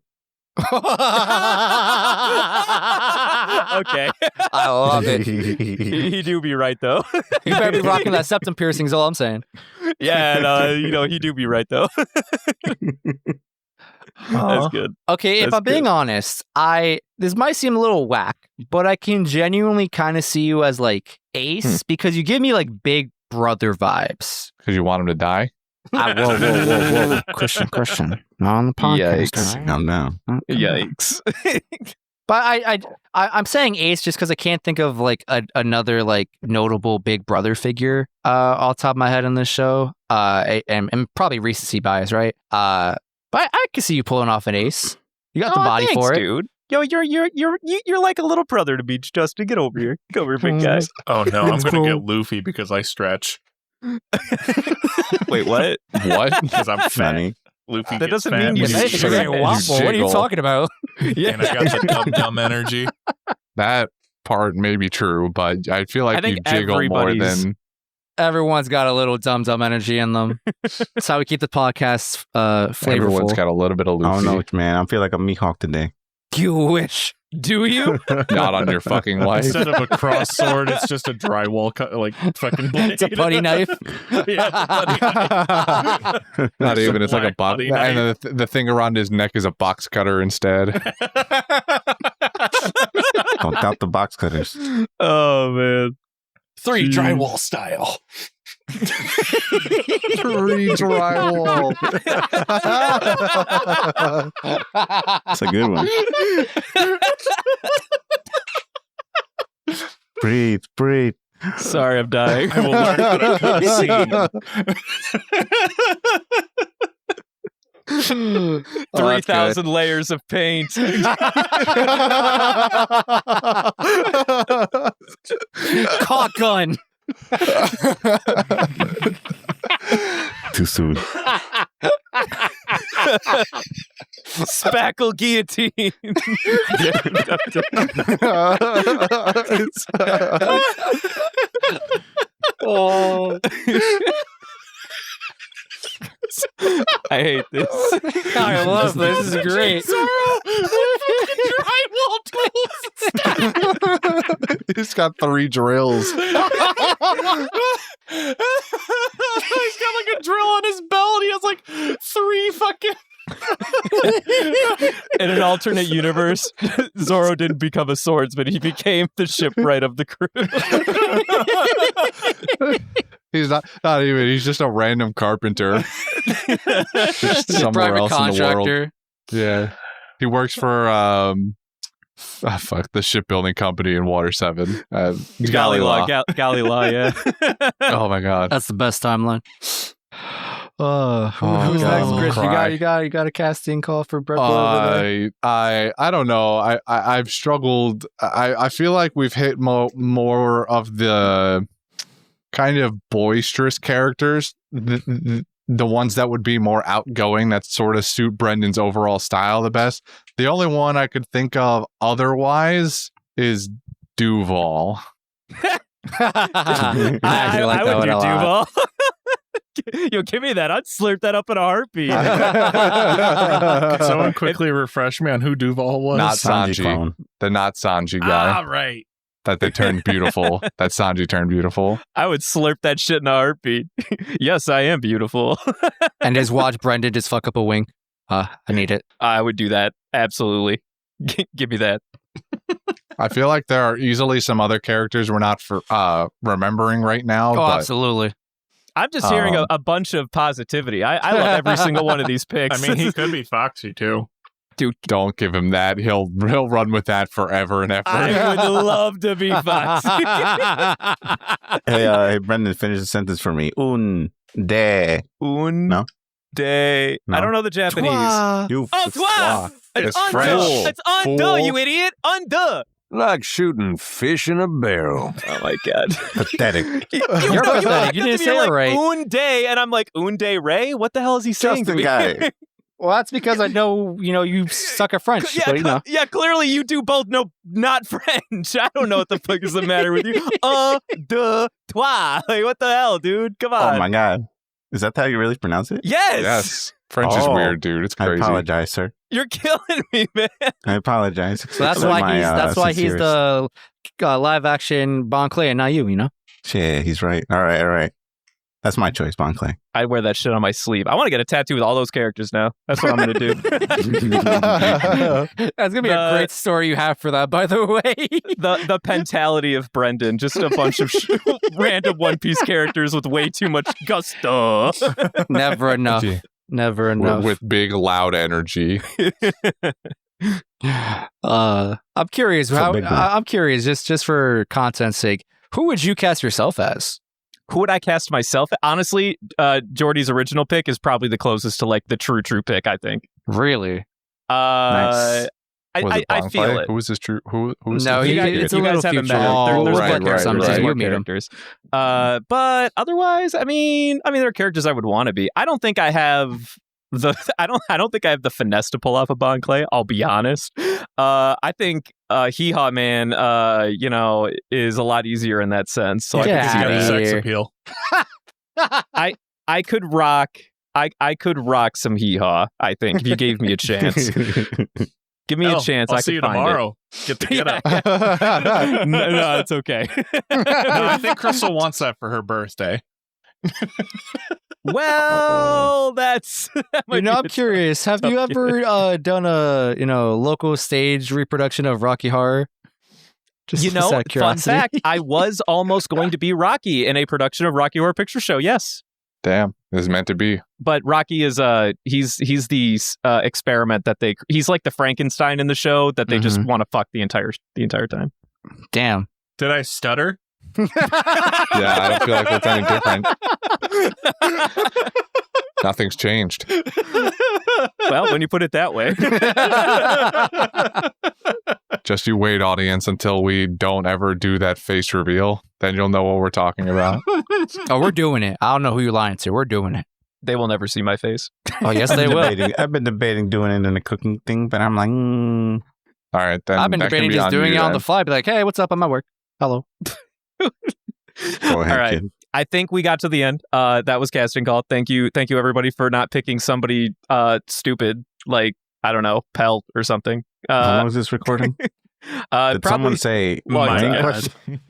Okay. I love it. he do be right, though. You better be rocking that septum piercing is all I'm saying. Yeah, no, he do be right, though. That's good. Okay, if That's I'm being honest, this might seem a little whack, but I can genuinely kind of see you as like Ace because you give me like big brother vibes. Because you want him to die? Whoa. Christian. Not on the podcast. Yikes. all right? Calm down. Yikes. But I'm saying Ace just because I can't think of like another like notable big brother figure off the top of my head in this show. And probably recency bias, right? But I can see you pulling off an Ace. You got the body thanks, for it. dude. Yo, you're like a little brother to me, Justin. Get over here. Get over here, big guy. Oh no, I'm It's gonna cool. get Luffy because I stretch. Wait, what? What? Because I'm fat. Funny. Luffy That gets doesn't fat mean you when say he's you're fat. gonna You What are you jiggle. talking about? And I got the dumb energy. That part may be true, but I feel like I think you jiggle more everybody's- than... Everyone's got a little dumb energy in them. That's how we keep the podcast flavorful. Everyone's got a little bit of I Luffy. don't know, man. I feel like a Mihawk today. You wish. Do you? Not on your fucking life. Instead of a cross sword, it's just a drywall like fucking blade. It's a putty knife. Yeah, it's a putty knife. Not even. It's like a Black box. putty And knife. then the thing around his neck is a box cutter instead. Don't doubt the box cutters. Oh man. 3 Jeez. drywall style. 3 drywall. That's a good one. Breathe. Sorry, I'm dying. I will learn how to cook scene. 3,000 layers of paint. Cock gun. Too soon. Spackle guillotine. Oh. I hate this. I love this. This is great. He's got 3 drills. He's got like a drill on his belt. He has like 3 fucking. In an alternate universe, Zoro didn't become a swordsman. He became the shipwright of the crew. He's not even. He's just a random carpenter. Just somewhere Private else in the world. contractor. Yeah. He works for the shipbuilding company in Water 7. Galila, Galila, yeah. Oh my god. That's the best timeline. Who's God, next, I'll Chris? cry. You got a casting call for Brett over there? I don't know. I've struggled. I feel like we've hit more of the kind of boisterous characters, the ones that would be more outgoing, that sort of suit Brendan's overall style the best. The only one I could think of otherwise is Duval. I actually like that would one do a lot. Duval. Yo, give me that. I'd slurp that up in a heartbeat. Could someone quickly refresh me on who Duval was? Not Sanji Sanji. clone. The not Sanji guy right. that they turned beautiful. That Sanji turned beautiful. I would slurp that shit in a heartbeat. Yes, I am beautiful. And just watch Brendan just fuck up a wing. I need it. I would do that. Absolutely. Give me that. I feel like there are easily some other characters we're not remembering right now. Oh, but absolutely. I'm just hearing a bunch of positivity. I love every single one of these picks. I mean, he could be Foxy too. Dude, don't give him that. He'll run with that forever and ever. I would love to be Foxy. Hey, Brendan, finish the sentence for me. Un de. No? Day. No. I don't know the Japanese. You Twa. It's It's French. unduh. It's unduh, Fool. you idiot. Unduh. Like shooting fish in a barrel. Oh my god. pathetic. You're pathetic. You didn't say it right. Un day, and I'm like, un day Ray? What the hell is he saying to Justin me? guy. Well, that's because I know, you suck at French. Yeah, but, you know. yeah, clearly you two both know not French. I don't know what the fuck is the matter with you. De, toi. Like, what the hell, dude? Come on. Oh my god. Is that how you really pronounce it? Yes. Yes. French is Oh. weird, dude. It's I crazy. apologize, sir. You're killing me, man. I apologize. So that's why he's the live action Bon Clay and not you, Yeah, he's right. All right. That's my choice, Bon Clay. I'd wear that shit on my sleeve. I want to get a tattoo with all those characters now. That's what I'm going to do. That's going to be a great story you have for that, by the way. The pentality of Brendan. Just a bunch of random One Piece characters with way too much gusto. Never enough. Yeah. Never enough. With big, loud energy. I'm curious. So big, man. I'm curious, just for content's sake, who would you cast yourself as? Who would I cast myself? Honestly, Jordy's original pick is probably the closest to like the true pick, I think. Really? Nice. I feel it. Who was this true? Who was No, this? it's a you little guys haven't future. met. Oh, There's right, more right, characters. right. More You meet 'em. characters. But otherwise, I mean, there are characters I would want to be. I don't think I have I don't think I have the finesse to pull off a Bon Clay. I'll be honest. I think Hee Haw Man, is a lot easier in that sense. So Yeah. I He's think got he's a gonna- sex appeal. I could rock. I could rock some Hee Haw. I think if you gave me a chance. Give me a chance. I'll I see could you find tomorrow. Get the get up. no, it's okay. No, I think Crystal wants that for her birthday. Well, that's. that might be I'm a curious. Have you tough ever done a local stage reproduction of Rocky Horror? Just out of fun curiosity. fact, I was almost going to be Rocky in a production of Rocky Horror Picture Show. Yes, Damn, this is meant to be. but Rocky is he's the experiment that he's like the Frankenstein in the show that they just want to fuck the entire time. Damn. Did I stutter? Yeah, I don't feel like that's any different. Nothing's changed. Well, when you put it that way. Just you wait, audience, until we don't ever do that face reveal. Then you'll know what we're talking about. Oh, we're doing it. I don't know who you're lying to. We're doing it. They will never see my face. Oh, yes, they will. I've been debating doing it in the cooking thing, but I'm like, All right, then. I've been that can debating be just doing you it on then. the fly. Be like, hey, what's up? I'm at work. Hello. go ahead, All right. kid. I think we got to the end. That was casting call. Thank you everybody for not picking somebody stupid like, I don't know, Pelt or something. How long is this recording? Did someone say Long rain time. question?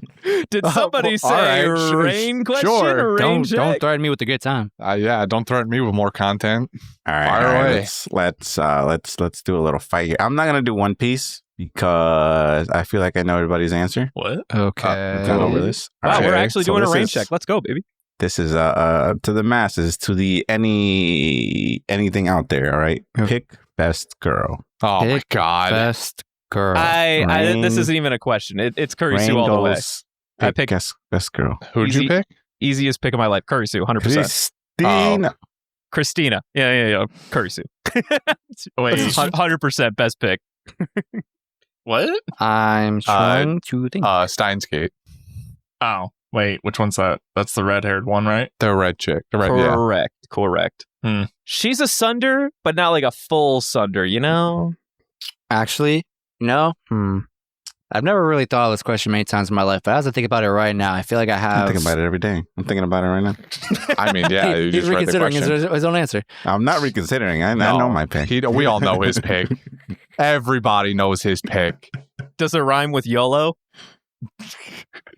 Did somebody say all right, rain question sure. or rain Don't check? threaten me with a good time. Yeah, don't threaten me with more content. All right, Fire all right, away. let's do a little fight here. I'm not gonna do One Piece because I feel like I know everybody's answer. What? Okay. We've gone over this. Wow, All we're right, actually so doing a this rain is- check. Let's go, baby. This is to the masses, to the anything out there. All right, Yep. pick best girl. Oh my Pick god. Best girl. This Rain- isn't even a question. It's Curry Rain Sue all the way. goes, I pick pick best girl. Who'd you Easy. pick? Easiest pick of my life. Curry Sue, 100%. Christina. Christina. Yeah. Curry Sue. Wait, 100% best pick. what? I'm trying to think. Steins Gate. Oh, wait, which one's that? That's the red-haired one, right? The red chick. The red, yeah. Correct. Hmm. She's a Sunder, but not like a full Sunder, you know? Actually, no. I've never really thought of this question many times in my life, but as I think about it right now, I feel like I have. I'm thinking about it every day. I'm thinking about it right now. I mean, yeah, you He's just read the reconsidering question. his own answer. I'm not reconsidering. I know my pick. We all know his pick. Everybody knows his pick. Does it rhyme with YOLO?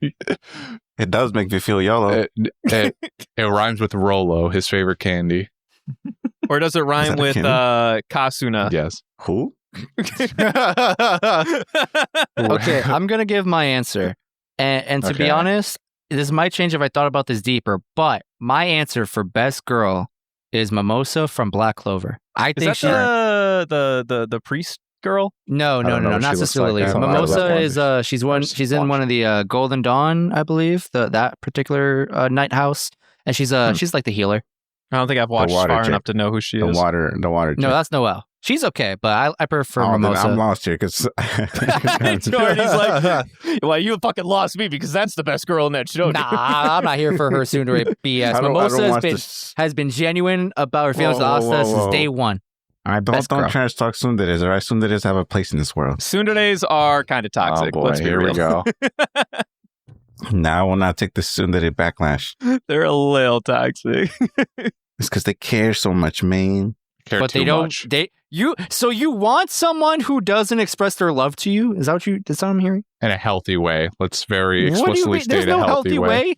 It does make me feel YOLO. It rhymes with Rolo, his favorite candy. Or does it rhyme that a with candy? Kasuna? Yes. Who? Okay, I'm gonna give my answer, and to be Okay. honest, this might change if I thought about this deeper. But my answer for best girl is Mimosa from Black Clover. I Is think that she. the priest girl? No, I don't know what not she looks Sister like. Lily. I don't know. Mimosa I is she's in one of the Golden Dawn, I believe, that particular night house, and she's like the healer. I don't think I've watched water far chick. enough to know who she The is. water. No, that's Noelle. She's okay, but I prefer Then Mimosa. I'm lost here because Jordy's like, well, you fucking lost me because that's the best girl in that show. Nah, I'm not here for her tsundere BS. Mimosa has been genuine about her feelings with Asta since day one. All right, best don't girl. trash talk Sundares. All right, Sundares have a place in this world. Tsunderes are kind of toxic. Oh boy, Let's be here real. we go. Now I will not take the Sundare backlash. They're a little toxic. It's because they care so much, man. Care But too they don't. much. So you want someone who doesn't express their love to you? Is that what I'm hearing? In a healthy way. Let's very What do you explicitly mean? There's state a no healthy way.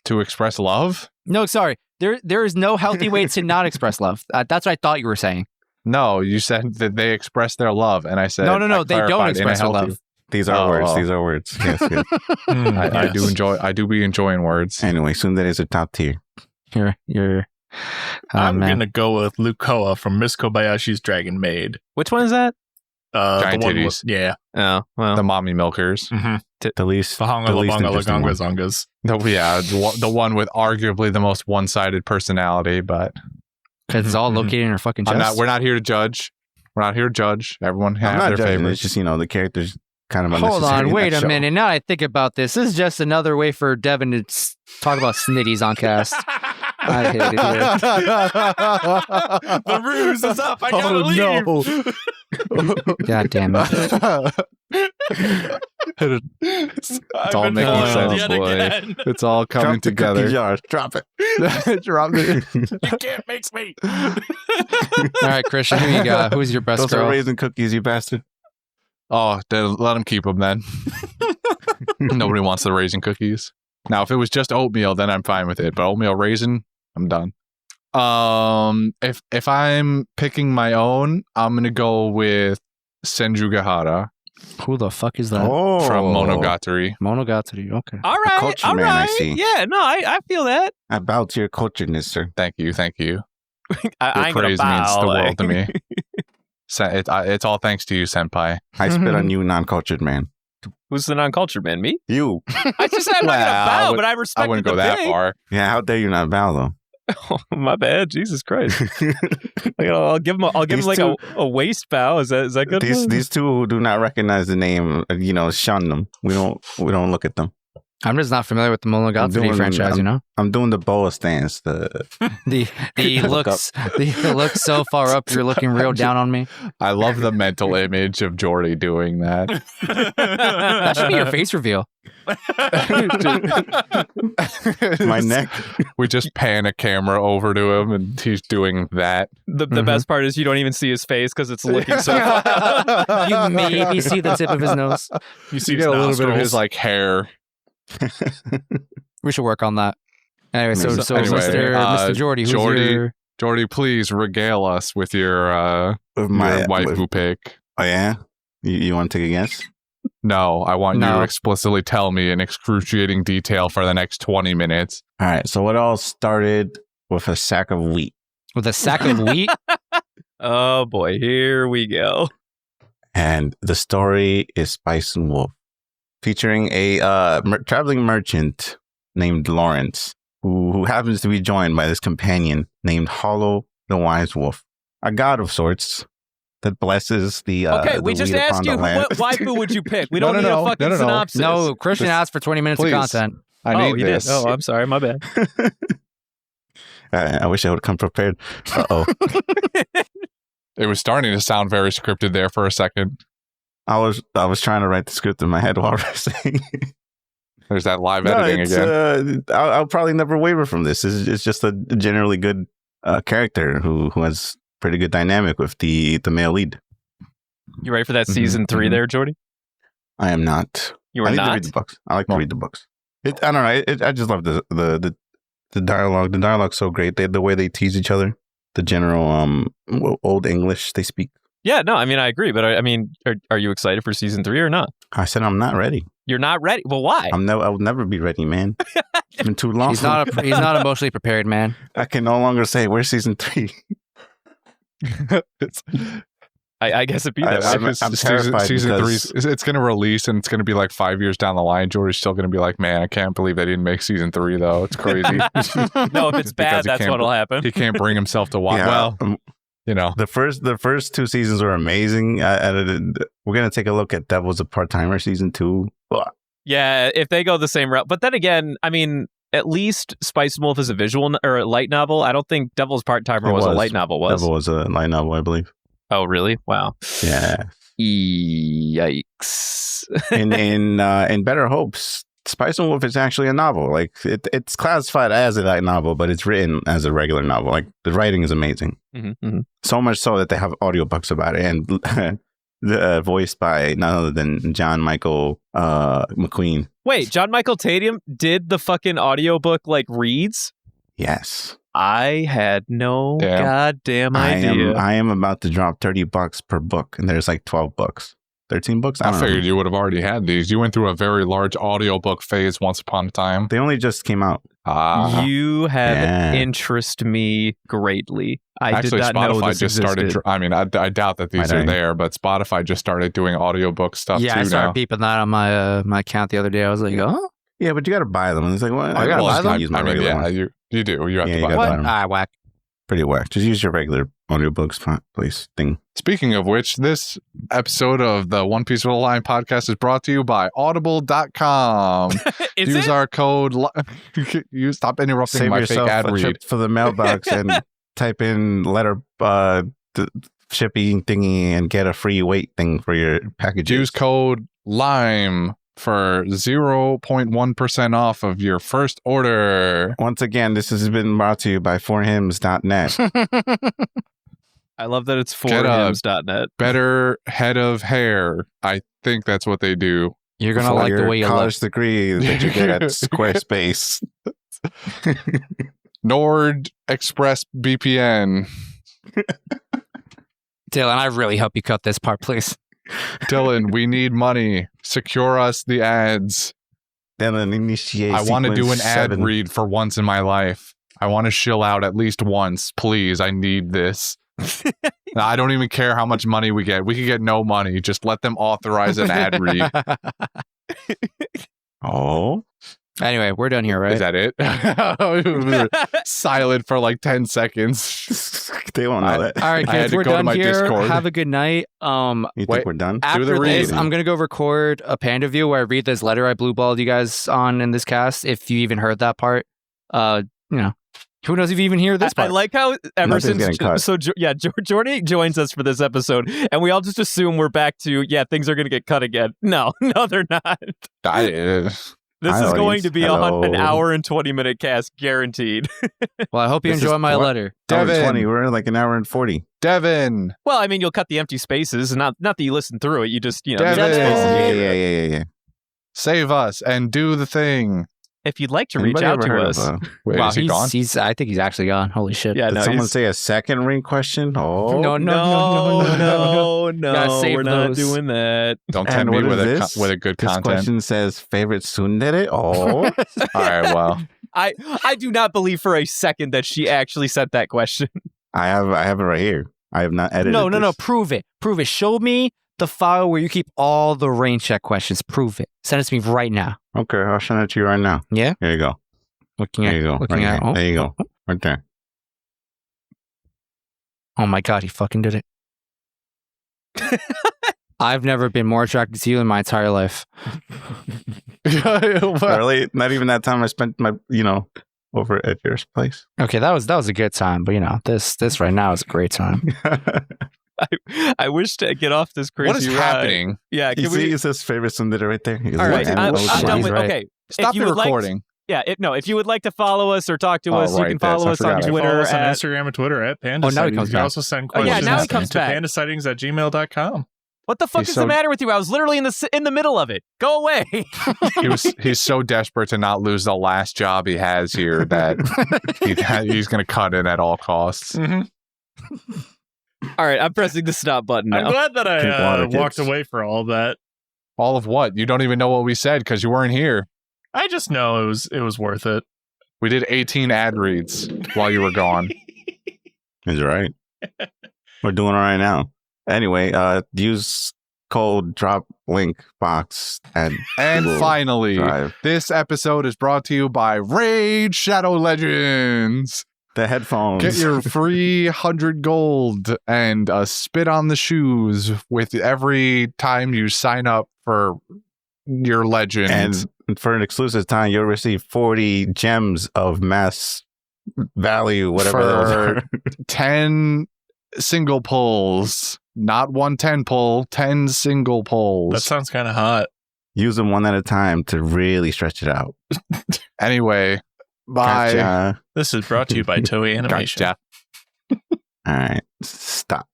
To express love? No, sorry. There is no healthy way to not express love. That's what I thought you were saying. No, you said that they express their love, and I said No, I they don't clarified in a express their healthy- love. These are words. Oh. These are words. Yes, yes. I do be enjoying words. Anyway, Sundares are top tier. You're. I'm man. gonna go with Lukoa from Miss Kobayashi's Dragon Maid. Which one is that? Giant the one titties. with- yeah. Oh, well. The mommy milkers. Mm-hmm. The least, Fahonga the least Labonga interesting Lagonga one. Zongas. The one with arguably the most one-sided personality, but Because it's all located in her fucking chest. we're not here to judge. We're not here to judge. Everyone I'm have not their judging. favorites. It's just the characters kind of Hold unnecessary on, in wait that a show. minute. Now that I think about this is just another way for Devin to talk about snitties on cast. I hate it here. The ruse is up. I gotta leave. God damn it. It's all making sense, boy. It's all coming Drop the cookie together. jar. Drop it. Drop it. You can't mix me. All right, Christian, who you got? Who's your best Those girl? are raisin cookies, you bastard. Oh, then let them keep them then. Nobody wants the raisin cookies. Now, if it was just oatmeal, then I'm fine with it. But oatmeal raisin, I'm done. If I'm picking my own, I'm gonna go with Senju Gahara Who the fuck is that? Oh, from Monogatari. Monogatari. Okay. All right. culture All man, I right. see. Yeah, no, I feel that. I bow to your culturedness, sir. Thank you. I Your ain't gonna praise bow. means the like- world to me. It's all thanks to you, senpai. I spit on you, non-cultured man. Who's the non-cultured man? Me? You. I just said I'm not Well, gonna I bow, would- but I respect I wouldn't go the that thing. far. Yeah, how dare you not bow, though? Oh, my bad. Jesus Christ. Like, I'll give him These like two- a waist bow. Is that good? These two who do not recognize the name, shun them. We don't look at them. I'm just not familiar with the Monogatari franchise, you know? I'm doing the boa stance. The The looks so far up, you're looking real down on me. I love the mental image of Jordy doing that. That should be your face reveal. my neck. We just pan a camera over to him, and he's doing that. The Mhm. best part is you don't even see his face because it's looking so You maybe see the tip of his nose. You see You get a little bit of his nostrils. like hair. We should work on that. Anyway, so Anyway, Mr. Jordy, who's Jordy, your... Jordy, please regale us with your With my waifu pick. Oh yeah, you want to take a guess? No, I want you No. to explicitly tell me in excruciating detail for the next 20 minutes. All right. So it all started with a sack of wheat, With a sack of wheat? Oh boy, here we go. and the story is Spice and Wolf, featuring a traveling merchant named Lawrence, who happens to be joined by this companion named Hollow the Wise Wolf, a god of sorts that blesses the Okay, the we just wheat upon asked the you land. what waifu would you pick. We No, don't no, need no, a fucking no, no, no. synopsis. No, Christian asked for 20 minutes Please. of content. I Oh, need you this. did. Oh, I'm sorry. My bad. I wish I would come prepared. Uh-oh. It was starting to sound very scripted there for a second. I was trying to write the script in my head while we're saying. There's that live editing again. I'll probably never waver from this. It's just a generally good character who has pretty good dynamic with the male lead. You ready for that season 3 there, Jordy? I am not. You are I need not. to read the books. I like to read the books. I don't know. I just love the dialogue. The dialogue's so great. The way they tease each other. The general old English they speak. Yeah, no, I mean, I agree. But I mean, are you excited for season 3 or not? I said I'm not ready. You're not ready? Well, why? I will never be ready, man. It's been too long. He's not emotionally prepared, man. I can no longer say, where's season 3? I guess it'd be that way. I'm terrified season 3, because- it's going to release and it's going to be like 5 years down the line. Jordy's still going to be like, man, I can't believe they didn't make season 3 though. It's crazy. No, if it's bad, Because he that's can't- what'll happen. He can't bring himself to watch. Yeah, Well, you know, the first 2 seasons were amazing. We're gonna take a look at Devil's a Part-Timer season 2. Yeah, if they go the same route. But then again, I mean, at least Spice Wolf is a visual or a light novel. I don't think Devil's Part-Timer was a light novel, was? Devil was a light novel, I believe. Oh, really? Wow. Yeah. Yikes. in Better Hopes, Spice and Wolf is actually a novel. Like it's classified as a light novel, but it's written as a regular novel. Like the writing is amazing. So much so that they have audiobooks about it, and voiced by none other than John Michael McQueen. Wait, John Michael Tatum did the fucking audiobook like reads? Yes. I had no Damn. goddamn idea. I am about to drop $30 per book, and there's like 12 books. 13 books? I don't know. figured you would have already had these. You went through a very large audiobook phase once upon a time. They only just came out. You have Yeah. interest me greatly. I Actually, did not know Spotify this just started. existed. I mean, I doubt that these I are don't. there, but Spotify just started doing audiobook stuff Yeah, I too started now. beeping that on my my account the other day. I was like, oh, Yeah, but you got to buy them. And it's like, what? I gotta Well, buy it's them? not- Use my I mean, regular yeah, one. you do. You have Yeah, to you buy gotta them. buy them. ah, whack. Pretty whack. Just use your regular audiobooks place thing. Speaking of which, this episode of the One Piece of the Line podcast is brought to you by Audible.com. Is Use it? our code. You stop interrupting Save my fake yourself ad a read. trip for the mailbox and type in letter shipping thingy and get a free weight thing for your packages. Use code LIME for 0.1% off of your first order. Once again, this has been brought to you by forhims.net. I love that it's Get a- forhims.net. Better head of hair. I think that's what they do. You're gonna For like the your way you college look. degree that you get at Squarespace. Nord Express VPN. Dylan, I really hope you cut this part, please. Dylan, we need money. Secure us the ads. Then an initiate. I want to do an sequence ad 7. read for once in my life. I want to shill out at least once. Please, I need this. I don't even care how much money we get. We could get no money. Just let them authorize an ad read. Oh, Anyway, we're done here, right? Is that it? We were silent for like 10 seconds. they won't know that. All right, I had kids, to we're go to done my here. Discord. Have a good night. You Wait. think we're done? After the this, read. I'm gonna go record a Panda View where I read this letter I blue balled you guys on in this cast. If you even heard that part, you know, who knows if you even hear this I part? like how ever Nothing's getting since cut. so Jordy joins us for this episode, and we all just assume we're back to things are going to get cut again. No, they're not. This Hi, is going audience. to be Hello. an hour and 20-minute cast, guaranteed. Well, I hope you This enjoy is my what? letter. Hour Devin. 20. We're at like an hour and 40. Devin. Well, I mean, you'll cut the empty spaces, and not that you listen through it. You just Devin. dead spaces. Yeah. Save us and do the thing. If you'd like to Anybody reach out ever to heard us, of, Wait, Wow, is he gone? I think he's actually gone. Holy shit. yeah, did no, someone he's- say a second ring question? Oh, No, no, Gotta save we're not those. doing that. Don't And tempt me what with is a this? with a good This content. question says favorite tsundere. Oh, All right, well, I do not believe for a second that she actually sent that question. I have it right here. I have not edited. No. this. Prove it. Show me the file where you keep all the rain check questions. Prove it. Send it to me right now. Okay, I'll send it to you right now. Yeah? Here you go. Looking There at you go. looking Right at here. There you go. Right there. Oh my god, he fucking did it. I've never been more attracted to you in my entire life. Really? Not even that time I spent my, over at your place. Okay, that was a good time, but this right now is a great time. I wish to get off this crazy What is ride. happening? Yeah, You can see, we? it's his favorite Sunday right there. All right, I'm done with. right. Okay, Stop if you the would like- recording. Yeah, if you would like to follow us or talk to us, you right, can follow that's- us I on forgot. You can follow Twitter us on at. Instagram and Twitter at Panda Oh, now he Sightings. comes You can back. also send Oh, yeah, questions now he comes to back. pandasightings@gmail.com. What the fuck He's is so- the matter with you? I was literally in the middle of it. Go away. He's so desperate to not lose the last job he has here that he's going to cut it at all costs. Mm-hmm. All right, I'm pressing the stop button I'm now. glad that Drink I water, walked kids. away for all of that. All of what? You don't even know what we said because you weren't here. I just know it was worth it. We did 18 ad reads while you were gone. Is right. We're doing all right now. Anyway, use code drop link box and And finally, Drive. this episode is brought to you by Raid Shadow Legends. The headphones. Get your free 100 gold and a spit on the shoes with every time you sign up for your legend. and for an exclusive time, you'll receive 40 gems of mass value, whatever those For are. 10 single pulls. Not 1 10 pull, 10 single pulls. That sounds kind of hot. Use them one at a time to really stretch it out. Anyway, bye. Gotcha. This is brought to you by Toei Animation. Gotcha. All right. Stop.